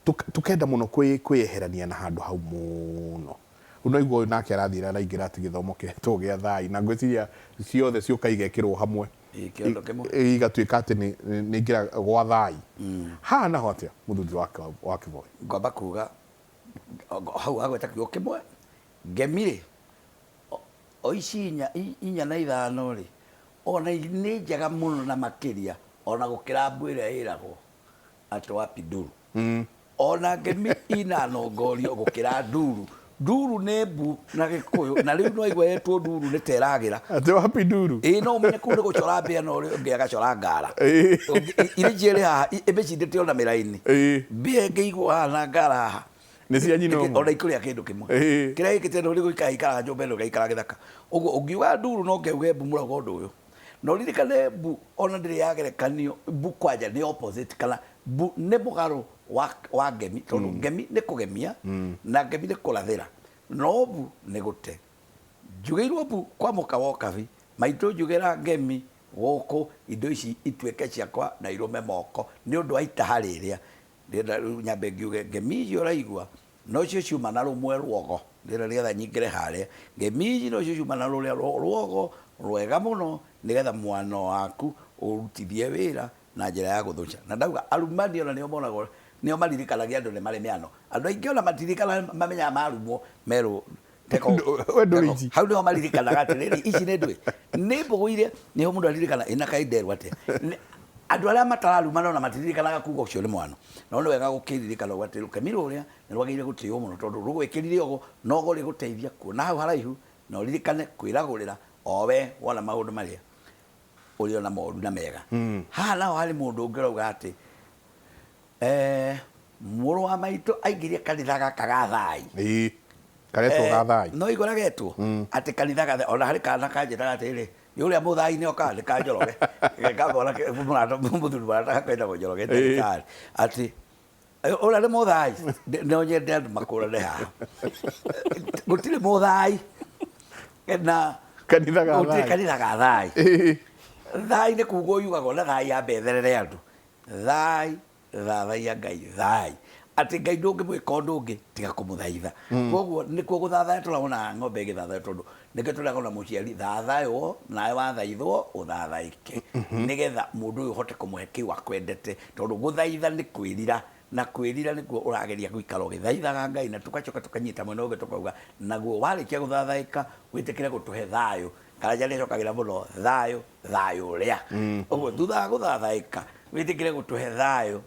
tukenda muno kweyeherania na handu hau muno unoigwo nake arathira araingira ati githomo kihetwo gia thai na ngwiciria ciothe ciuka igekirwo hamwe kiondo kimwe igatuika ati ni ingira gwa thai hana hotia muthuthi wa Kivoi ngomba kuga hau agweta kio kimwe ngemire o ici inya na ithano ri ona ni njega muno na makiria ona gukira mbwira iragwo atwa piduru ona ngemi ina nongorio gukira nduru nduru nebu na gikuyu na riu no igwetwo nduru ni teragira ati wapi nduru no menye kunde gucora mbia no ngi agacora ngara ire jere ha ebecindite ona miraini mbia ngeigwa na ngara haha ni cia nyino ona ikuria kindu kimwe kira gikite no rigo ikara njombe no gaikara githaka uguo ungiuga nduru no ngeuge mbu murago ndu uyu no ririkane mbu ona ndiri yagerekanio mbu kwanja ni opposite kana mbu ne mugaro wa ngemi tondu ngemi ni kugemia na ngemi ni kurathira no mbu ni gute njugeirwo mbu kwa muka wokavi maito njugera ngemi goko indo ici itweke ciakwa na irume moko ni undu aita hariria ndenda nyambe ngiuge ngemi icio raigua no cio ciuma na rumwe rwogo ndira rietha nyingire haria ngemi ici no cio ciuma na ruria rwogo rwega muno nigetha mwana waku urutithie wira na njira ya guthuca na ndauga arumani ona nio monagwo nio maririkanagia andu ni mari miano andu aingi ona matirikana mamenya marumwo meru teko wendorici hau nio maririkanaga atiriri ici ni ndui ni mbugu iria niho mundu aririkana ina kaideru ate andu aria matararumana ona matiririkanaga kuga ucio ni mwana no ni wega gukiririkana ugati rukemiro uria ni rwagire gutio muno tondu rugwikirire ogo no go riguteithia kuona hau haraihu no ririkane kwiragurira owe wona maundu maria uri ona moru na mega hala wali mundu ngirauga ati muru wa maito aingirie kanitha gaka ga thai karetwo ga thai no igora getwo ati kanitha ga ona hari kana kanjira atiri yuria muthai ni oka kanjoroge gakabona murata muthuru barata kwenda kujoroge tekari ati ora ni muthai no nyende makura ne ha gutire muthai na kanitha ga thai kanitha ga thai thai ni kugo yugago na thai ya betherere andu thai thai ya ngai thai ati ngai ndungimwika undu ungi tiga kumuthaitha koguo nikuo guthathaya turabona ng'ombe igithathaya tondu nike turagona muciari thathayo nawe wathaithwo uthathaike nigetha mundu uyu hote kumuhe kiu akwendete tondu guthaitha ni kwirira na kwirira nikuo urageria guikara ugithaithaga ngai na tukacoka tukanyita mwena uge tukauga naguo warikia guthathaika witikire gutuhe thayo karaja ni cokagira muno thayo uria uguo thutha guthathaika witikire gutuhe thayo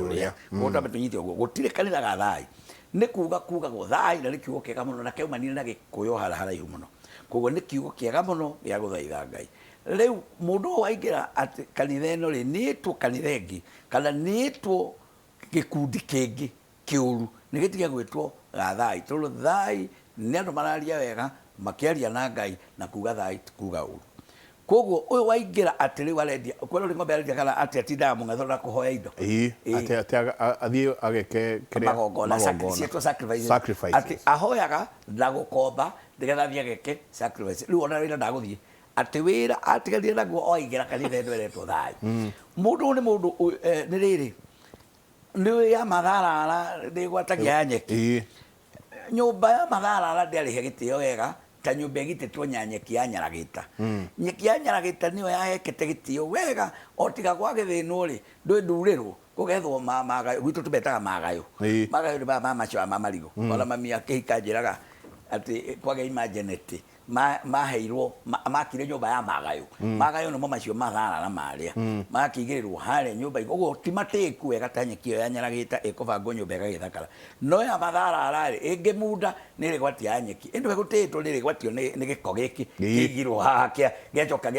uria mundu ametunyite uguo gutire kanitha ga thai ni kuga go thai na ni kiugo kiega muno na keumanire na gikuyo haraihu muno koguo ni kiugo kiega muno gia guthaitha ngai riu mundu waingira ati kanitha ino ri nitwo kanitha ingi kana nitwo gikundi kingi kiuru ni gitiga gwitwo ga thai tondu thai ni andu mararia wega makiaria na ngai na kuga thai kuga uru koguo uyu waingira ati riu arendia kwero ri ng'ombe arendia kana ati atindaga mung'etho na kuhoya indo ati athie ageke kiria magongona sacrifice ati ahoyaga na gukomba ndigetha athie ageke sacrifice riu ona wira ndaguthie ati wira atigarire naguo oingira kanitha ino eretwo thai mundu ni mundu ni riri ni ya matharara ni gwatagia nyeki nyumba ya matharara ndiarihe gitio wega ta nyumba igititwo nyanyeki ya Nyaragita nyeki ya Nyaragita niyo yahekete gitio wega otiga kwa githino ri nduriro kugethwo magayo gwitu tubetaga magayo magayo ni macio mamarigo ona mami akihika njiraga ati kwage imaginate maheirwo makire nyumba ya magayo no macio matharara maria makigirirwo hare nyumba uguo timatiku wega ta nyeki ya Nyaragita ikubangwo nyumba igagithakara no ya matharara ri ingimunda ni ri gwati ya nyeki endo gutitwo ni ri gwatio ni giko giki kigirwo haha giacoka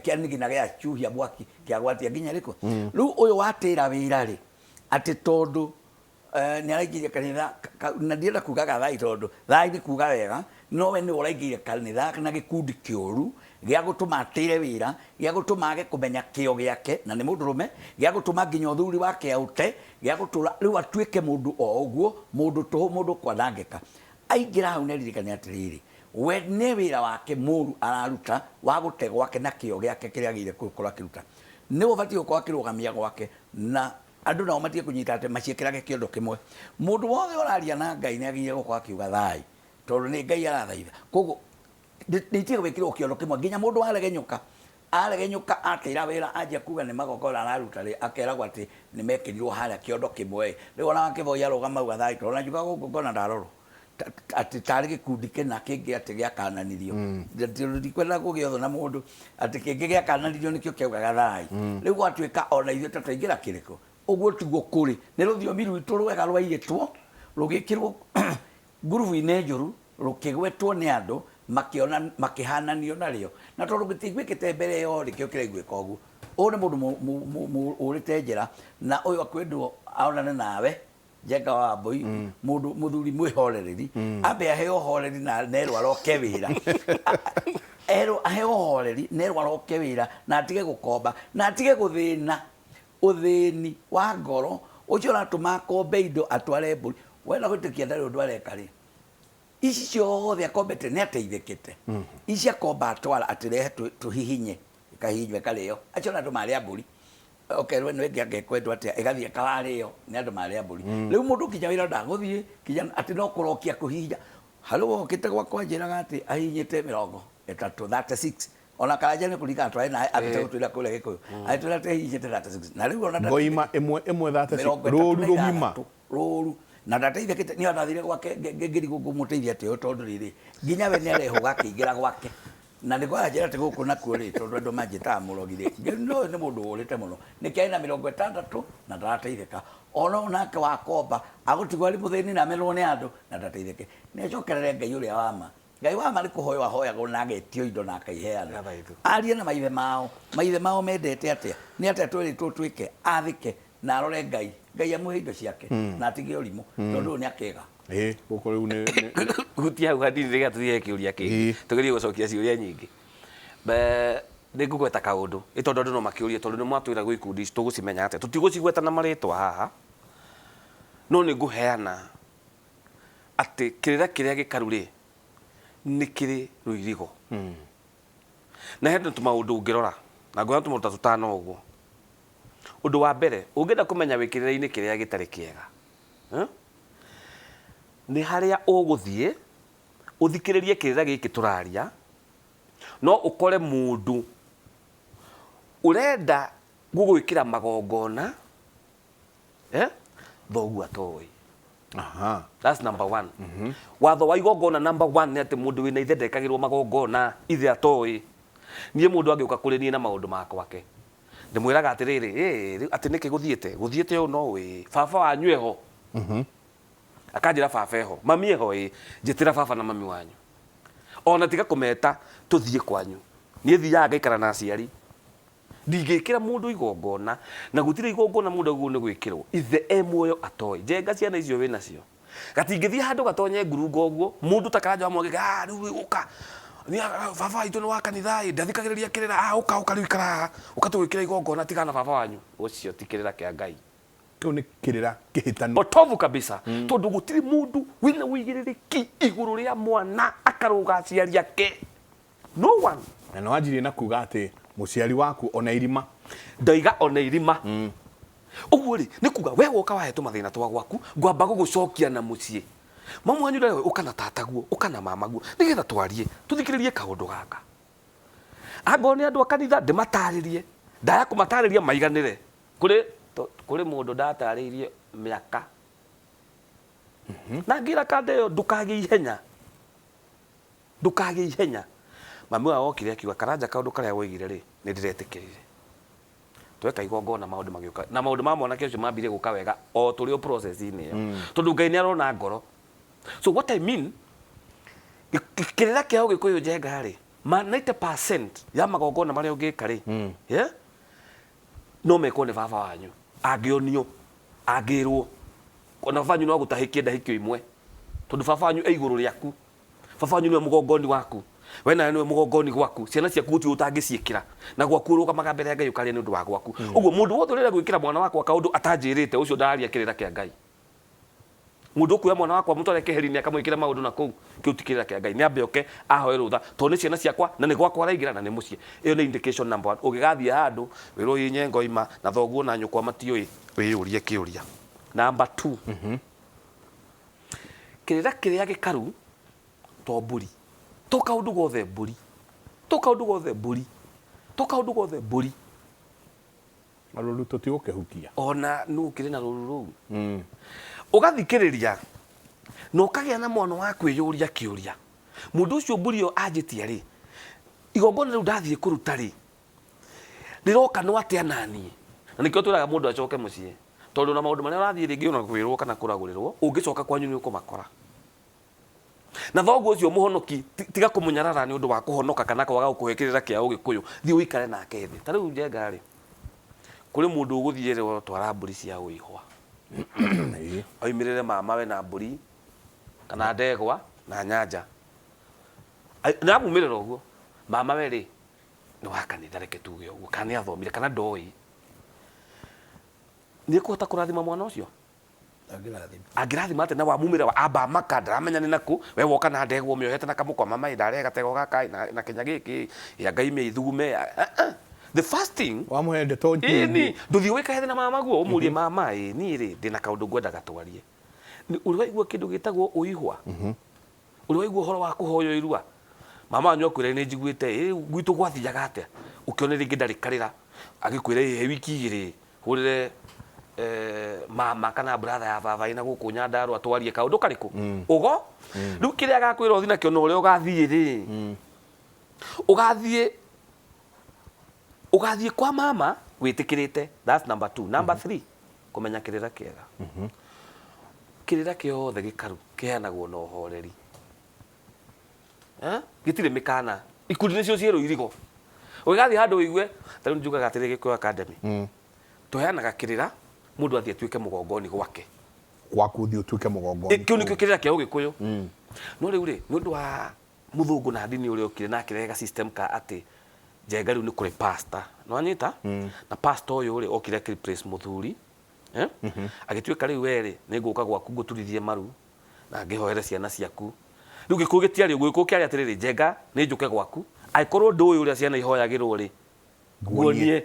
gia nigina gia chuhia mwaki kia gwatia nginya riko riu uyu watira wira ri ati tondu ni araigirie kanitha na ndienda kugaga thai tondu thai ni kuga wega no we ni uraigirie kanitha na gikundi kiuru gia gutuma atire wira gia gutuma age kumenya kio giake na ni mundurume gia gutuma nginya uthuri wake aute gia gutura riu atuike mundu o uguo mundu kwanangika aingira hau ne ririkane atiriri we ne wira wake muru araruta wa gutegwa ke na kio giake kiria gire gukora kiruta ni ubati uko akirugamia gwake na andu nao matige kunyita ate maciekirage kiondo kimwe mundu wothe oraria na Ngai ni agiye gukwa kiuga thai tondu ni Ngai arathaitha koguo nitie gwikirwo kiondo kimwe nginya mundu aregenyuka akira wira anjia kuga ni magogora araruta ri akeragwo ati ni mekirirwo haria kiondo kimwe riu ona Kivoi arugama uga thai tondu njuga guku ngona ndarorwo ati tari gikundi kina kingi ati giakananirio ndikwenda gugiotho na mundu ati kingi giakananirio nikio kiugaga thai riu gwatuika ona ithuĩ tataingira kiriko uguo tiguo kuri ni ruthiomi rwitu rwega rwaigitwo rugikirwo ngurubu-inĩ njũru rukigwetwo ni andu makiona makihananio nario na tondu gitigwikite mbere yo rikio kiraigwika uguo uyu ni mundu urite njira na uyu akwendwo aonane nawe Njenga wa Wambui mundu muthuri mwihorereri ambe aheo horeri na nerwa roke wira aheo horeri nerwa roke wira na atige gukomba na atige guthina uthini wa ngoro ucio ratuma kombe indo atware mburi wena gwitikia ndari undu areka ri ici ciothe akombete ni ateithikite ici akomba atwara atirehe tuhihinye ikahinywe kario acio na andu maria mburi okerwe no ngia gekwendwa ati igathie kawario ni andu maria mburi riu mundu kinya wira ndaguthie kinya ati no kurokia kuhinya halo okite gwakwa njiraga ati ahinyite 36 ona karaja ni kulika atwae na abite gutwira kule gikuyu aitwira ati ahinyite 36 na riu ona ngoima emwe 36 ruru rugima ruru na ndateithikite ni ona thire gwake ngiri gumuteithia ati tondu riri nginya we ni areho gakiingira gwake na niko ajira te guku na kuori tondu andu manjita murogire no ni mundu urite muno ni kiaina 60 na ndateithika ono nake wakomba agutigwa ri muthini na melwo ni andu na ndateithike ni cokerere Ngai uria wama Ngai wama ni kuhoya hoyagwo na agetio indo na akaiheana arie na maithe mao mendete atia ni atia twiritwo twike athike na arore Ngai amuhe indo ciake na atige urimu tondu ni akega guko riu ni gutia ugadi riga tuthie kiuria kingi tugerie gucokia ciuria nyingi ni ngugweta kaundu itondo andu no makiuria tondu ni mwatwira gwikundi tugucimenya ate tutigucigweta na maritwa haha no ni nguheana ati kirira kiria gikaruri ni kiri ruirigo na hendu tumaundu ngirora na ngona tumuruta tutano uguo undu wa mbere ungenda kumenya wikirira-ini kiria gitari kiega ni haria uguthie uthikiririe kirira giki turaria no ukore mundu urenda gugwikira magongona thogu atoi that's number 1 watho wa igongona number 1 ni ati mundu wina ithe ndekagirwo magongona ithe atoi nie mundu angiuka kuri nie na maundu makwake ndimwiraga atiriri ati niki guthiete yo no wi baba wanyu eho akanjira baba eho mami eho njitira baba na mami wanyu ona tiga kumeta tuthie kwanyu nie thiaga ngaikara na aciari ndigikira mundu igongona na gutire igongona mundu aguo ni gwikirwo ithe emuoyo atoi njenga ciana icio wina cio gatingithie handu gatonye ngurungo uguo mundu takaranja wamwege riu uka ni baba itu ni wa kanitha ndathikagiriria kirira uka riu ikara ukatugwikira igongona tigana baba wanyu ucio tikirira kia Ngai tu ni kirira kihitani otovu kabisa tondu gutiri mundu wina wigiririki iguru ria mwana akaruga aciari ake no one na no anjiri na kuga ati muciari waku ona irima ndaiga ona irima uguo ri ni kuga we woka wahetu mathina twa gwaku ngwamba gugucokia na mucie mamu wanyu ndawe ukana tataguo ukana mamaguo nigetha twarie tuthikiririe kaundu gaka ango ni andu akanitha ndimataririe ndaya kumatariria maiganire kuri mundu ndataririe miaka na ngira kandeyo ndukage ihenya mami wao okire akiuga karanja kaundu karia woigire ri ni ndiretikirire tweka igongona maundu magiuka na maundu ma mwana kecio mambire guka wega o turi o process ini yo tondu Ngai ni arona ngoro so what I mean kirira kiao gikuyu njenga ri 90% ya magongona maria ungika ri no meko ni baba wanyu angionio angirwo ona baba wanyu no gutahikie ndahikio imwe tondu baba wanyu eiguru riaku baba wanyu ni mugongoni waku wena ni mugongoni gwaku ciana ciaku guti utangiciikira na gwaku ruka magambere ya Ngai ukaria ni undu wa gwaku uguo mundu wothe urira gwikira mwana wakwa kaundu atanjirite ucio ndaria kirira kia Ngai mundu kuya mwana wakwa mutware keheri-ini akamwikira maundu na kuu kiu ti kirira kia Ngai ni ambe oke ahoe rutha to ni ciana ciakwa na ni gwakwa araingira na ni mucie iyo ni indication number 1 ugigathie handu wirwo inye ngoima na thoguo na nyukwa matioi wiyurie kiuria number 2 kirira kiria gikaru to mburi to kaundu gothe mburi to kaundu gothe mburi to kaundu gothe mburi Maruru tutiukehukia ona nu kiri na ruru ruu ugathikiriria no kagia na mwana wa kwiyuria kiuria mundu ucio mburi yo anjitie ri igongona riu ndathie kuruta ri riroka no atia nani na nikio twiraga mundu acoke mucie tondu na maundu maria urathie ringi ona kwirwo kana kuragurirwo ungicoka kwanyu ni ukumakora na thoguo ucio muhonoki tiga kumunyarara ni undu wa kuhonoka kana kwaga gukuhekirira kia ugikuyu thii uikare nake thi tariu njenga ri kuri mundu uguthie ri twara mburi cia uihwa oimirire mama we na mburi kana ndegwa na nyanja na mumirira uguo mama we ri ni wakanitha reke tuge uguo kana athomire kana ndoi ni kuhota kurathima mwana ucio angirathima ate na wamumire wa amba makandara amenya ni naku we woka na ndegwa miohete na kamukwa mama idare gatego gaka na kinya giki ya Ngai me ithugume the first thing wamuhende to ni nduthi wika hethe na mama guo umurie mama ni ri ndina kaundu ngwenda gatwarie ni uriwaigua kindu gitagwo uihwa uriwaigua horo wa kuhoyo irua mama anyo kwire ni njiguite gwitu gwathiaga atia ukione ringi ndari karira agikwire he wiki igiri hurire mama kana brother ya baba ina guku nyandarwa twarie kaundu kariku ugo riu kiria gakwira uthi nakio no uri ugathie ri ugathie kwa mama witikirite that's number 2 number 3 kumenya kirira kiega kirira kiothe gikaru kiheanagwo na uhoreri gitire mikana ikundi nicio ciero irigo ugathie handu igue tariu njugaga atiri Gikuyu Academy tuheanaga kirira mundu athie tuike mugongoni gwake gwaku thi utuike mugongoni kiu nikio kirira kia Ugikuyu no riu ri mundu wa muthungu na dini uri ukire na kirega system ka ati Njenga riu ni kuri pastor no anyita na pastor uyu ri okire kiri place muthuri agituika riu weri ni nguka gwaku nguturithie maru na ngihoere ciana ciaku riu Gikuyu gitiari Gikuyu kiari atiriri Njenga ni njuke gwaku aikorwo ndu uyu uri ciana ihoyagirwo ri guonie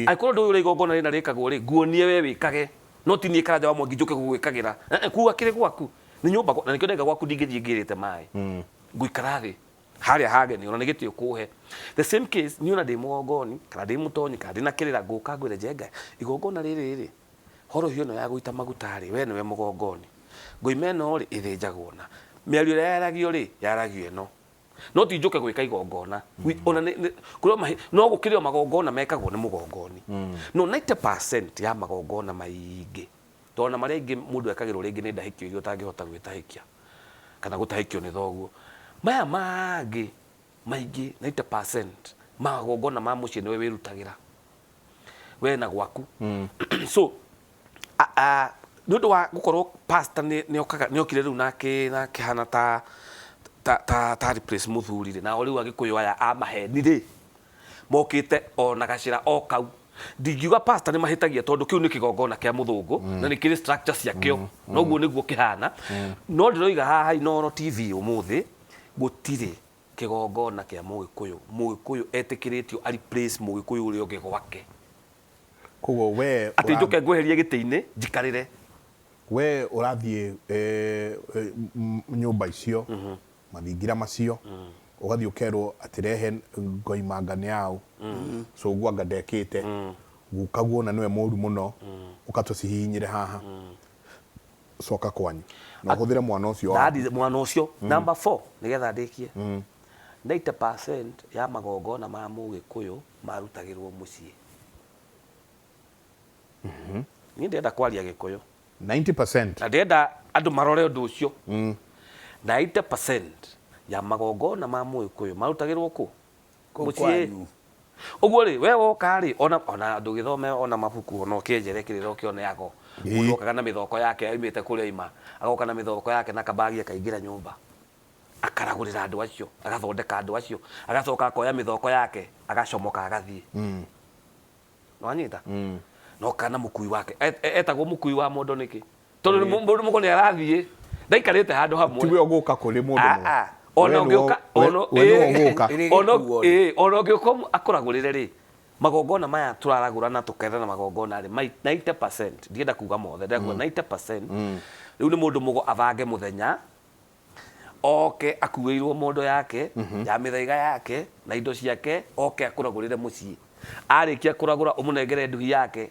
aikorwo ndu uyu uri igongona rina rikagwo ri guonie we wikage no ti ni karaja wa mwangi njuke gugwikagira kuga kiri gwaku ni nyumba na nikio ndenga gwaku ndingithie ngirite mai nguikara thi haria hageni ona nigitio kuhe the same case ni ona ndi mugongoni kana ndi mutonyi kana ndi na kirira nguka ngwire Njenga igongona riri horo hiyo no ya guita magutari we niwe mugongoni nguimeno ri ithinjagwo na miario ria yaragio ri yaragio eno no ti njuke gwika igongona ona kurio no gukirio magongona mekagwo ni mugongoni no 90% ya magongona maingi tona maria ingi mundu ekagirwo ringi ni ndahikio irio tangihota gwitahikia kana gutahikio ni thoguo maya mangi maingi 90% magongona ma mucie niwe wirutagira we na gwaku so nundu wa gukorwo pastor ni okire riu nake hana ta replace muthuri na riu Agikuyu aya amaheni ri mokite ona gacira o kau ndingiuga pastor ni mahitagia tondu kiu ni kigongona kia muthungu na ni kiri structure ciakio noguo niguo kihana no ndiroiga haha Inooro TV umuthi gutire kigongona kia Mugikuyu etikiritio ari place Mugikuyu uri ungi gwake koguo we ati njuke ngweherie giti-ini njikarire we urathie nyumba icio mathingira macio ugathie ukerwo atirehe ngoimangane yao so ugwa ndekite gukaguo na niwe moru muno ukatucihinyire haha coka kwanyu na guthire mwana ucio dadi mwana ucio number 4 nigetha ndikie 90% ya magongona ma Mugikuyu marutagirwo mucie ni ndenda kwaria Gikuyu 90% na ndenda andu marore undu ucio 90% ya magongona ma Mugikuyu marutagirwo ku mucie uguo ri we woka ri ona ndugithome ona mabuku ona ukienjere kirira ukione yako mundu okaga na mithoko yake aimite kuria ima agoka na mithoko yake na kabagi akaingira nyumba akaragurira andu acio agathondeka andu acio agacoka akoya mithoko yake agacomoka agathie no anyita no kana mukui wake etagwo mukui wa mundu niki tondu mundu muko ni arathie ndaikarite handu hamwe tiwe oguka kuri mundu ona ngioka ona ngioka akoragurire ri magongona maya turaragura na tukethana magongona ri 90% ndienda kuga mothe ndakwa 90% riu ni mundu mugo avange muthenya oke akuirwo mondo yake ya mithaiga yake na indo ciake oke akuragurire mucii arikia kuragura umunengere nduhi yake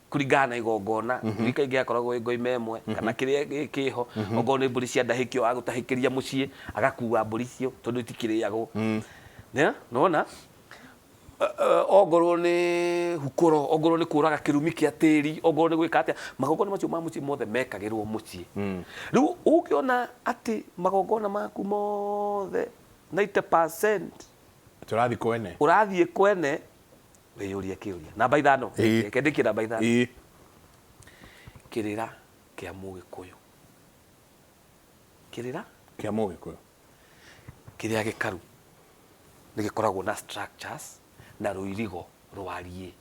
kuringana igongona rika ingi akoragwo ngoi memwe kana kiria kiho ogone mburi cia ndahikio agutahikiria mucii agakuwa mburi cio tondu itikiriagwo ne nona ogorwo ni hukuro ogorwo ni kuraga kirumi kia tiri ogorwo ni gwika atia magongona macio ma mucii mothe mekagirwo mucii riu ukiona ati magongona maku mothe 90% turathi kwene urathie kwene weyuria kiuria namba 5 kendiki namba 5 kirira kia Mugikuyu kirira kia Mugikuyu kiria gikaru ni gikoragwo na structures na ruirigo rwarie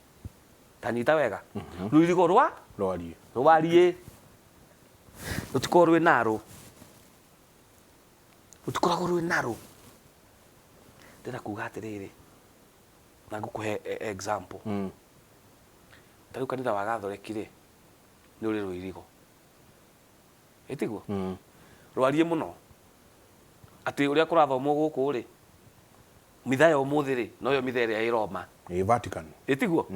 tanyita wega ruirigo rwarie rutikorwo rwi naru rutikoragwo rwi naru ndina kuga atiriri na ngukuhe example tariu kanitha wa Gathoreki ri ni uri ruirigo itiguo rwarie muno ati uria kurathomwo guku ri mithaya umuthi ri noyo mithere ya Roma Vatican itiguo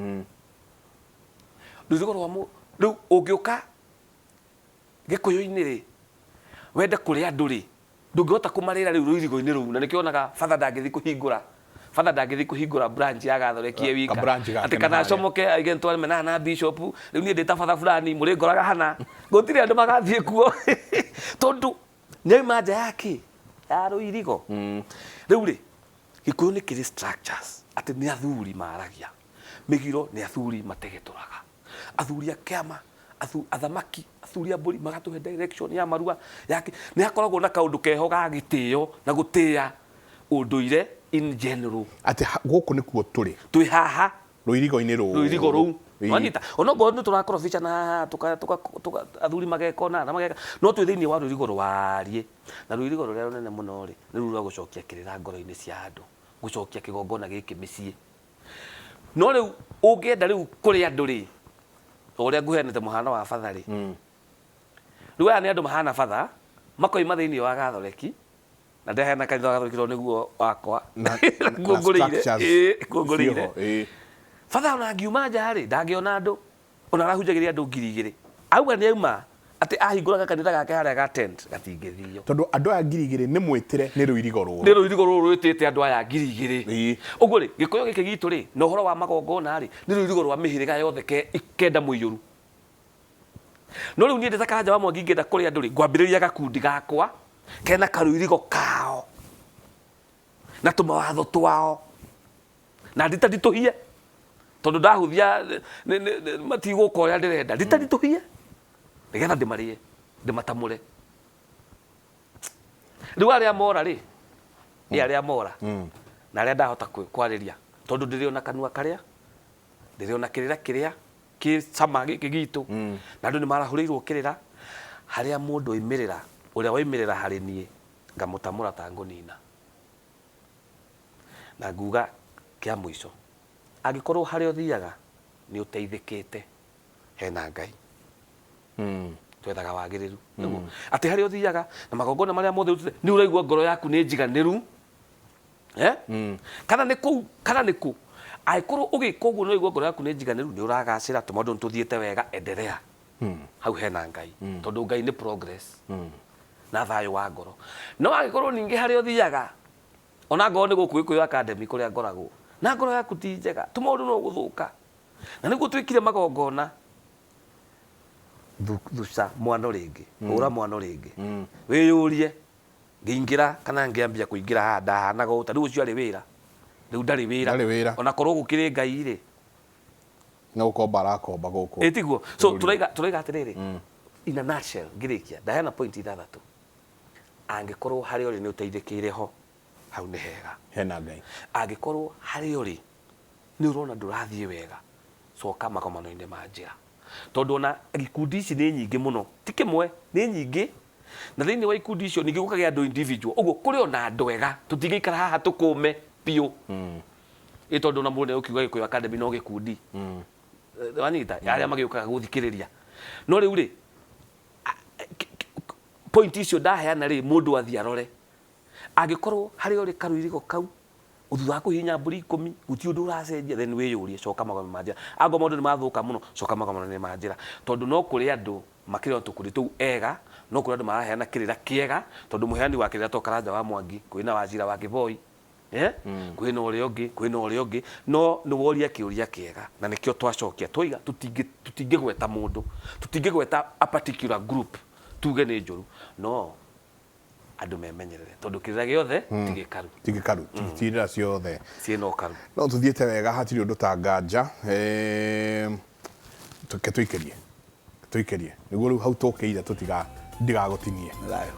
ruirigo rwa riu ungiuka Gikuyu-ini ri wende kuria andu ri ndungihota kumarira riu ruirigo-ini ruu na nikionaga father ndangithi kuhingura branch ya Gathoreki wika ati kana comoke agentwa mena na bishop riu ni ndita father fulani muri ngoraga hana gutire andu magathie kuo tondu nyaima nja yake ya ruirigo riu ri Gikuyu ni kiri structures ati ni athuri maragia migiro ni athuri mategituraga athuri akiama athamaki athuri a mburi magatuhe direction ya marua yake ni akoragwo na kaundu keho ga gitio na gutia unduire in general ati guku ni kuo twi haha ruirigo-ini ruu wanita onogo ni turakora ficha na tuka athuri magekona na mageka no twi thiini wa ruirigo rwarie na ruirigo ruria runene muno ri ni rura gucokia kirira ngoro-ini cia andu gucokia kigongona giki micii no riu ungienda riu kuri andu ri uria nguhenete muhano wa father ri riu aya ni andu mahana father makoima thiini wa Gathoreki na ndehena kanitha wa Gathoreki niguo wakwa ngungurire father ona ngiuma nja ri ndangiona andu ona arahunjagiria andu 2,000 auga ni auma ati ahinguraga kanitha gake haria ga tent gatingithio tondu andu aya 2,000 ni mwitire ni ruirigo ruu rwitite andu aya 2,000 uguo ri Gikuyu giki gitu ri no horo wa magongona ri ni ruirigo rwa mihiriga yothe kenda muiyuru no riu ni ndita kanja wa Mwangi ngenda kuri andu ri ngwambiriria gakundi gakwa kena karuirigo kao na tumawatho twao na nditandituhie tondu ndahuthia matiguka uria ndirenda nditandituhie nigetha ndimarie ndimatamure riu aria mora ri ni aria mora na aria ndahota kwariria tondu ndiriona kanua karia ndiriona kirira kiria ki sama giki gitu na andu ni marahuriirwo kirira haria mundu imirira uria waimirira hari nie ngamutamura ta ngunina na nguga kia mwico angikorwo haria uthiaga ni uteithikite hena Ngai twethaga wagiriru ati haria uthiaga na magongona maria mothe utite ni uraigua ngoro yaku ni njiganiru kana ni ku aikorwo ugika uguo no igua ngoro yaku ni njiganiru ni uragacira tumaundu tuthiete wega endelea hau hena Ngai tondu Ngai ni progress na thayo wa ngoro no agikorwo ningi haria uthiaga ona ngoro ni guku Gikuyu Academy kuria ngoragwo na ngoro yaku ti njega tumaundu no guthuka na niguo twikire magongona thuca mwano ringi ura mwano ringi wiyurie ngiingira kana ngiambia kuingira handa hanaga uta riu ucio ari wira riu ndari wira ona korwo gukiri Ngai ri na ukomba arakomba guku etiguo so turaiga atiriri in a nutshell ngirikia ndahena point ithathatu angikorwo hari uri ni uteithikire ho hau ni hena Ngai angikorwo hari uri ni urona ndurathie wega coka makomano-ini ma njira tondu na ikundi ici nĩ nyingĩ mũno ti kĩmwe nĩ nyingĩ na thĩinĩ wa ikundi icio ningĩ gũkagĩa andũ individual ũguo kũrĩ ona andũ ega tũtingĩikara haha tũkũme biũ ĩ tondu na mũndũ ũkiuga Gĩkũyũ Academy no gĩkundi wanyita arĩa magĩũkaga gũthikĩrĩria no rĩu rĩ point icio ndaheana rĩ mũndũ athi arore angĩkorwo harĩ ũrĩ karũirigo kau thutha wa kũhihinya mbũri 10 gũtirĩ ũndũ ũracenjia then wĩyũrie coka magome ma njĩra anga maũndũ nĩ mathũka mũno coka magome ma njĩra tondu no kũrĩ andũ makĩrĩ tũkundi tũu ega no kũrĩ andũ maraheana kĩrĩra kĩega tondu mũheani wa kĩrĩra to Karanja wa Mwangi kwĩna Wachira wa Kĩboi kwĩna ũrĩa ũngĩ no nĩ woria kĩũria kĩega na nĩkĩo twacokia twiga tũtingĩgweta mũndũ tũtingĩgweta a particular group tuge nĩ njũru no andũ memenyerere tondu kĩrĩra gĩothe tigĩkaru tirĩra ciothe ciĩna ũkaru no tuthiĩte wega hatirĩ ũndũ ta nganja tũikerie nĩguo rĩu hau tũkĩire ndigagũtinie Thayũ.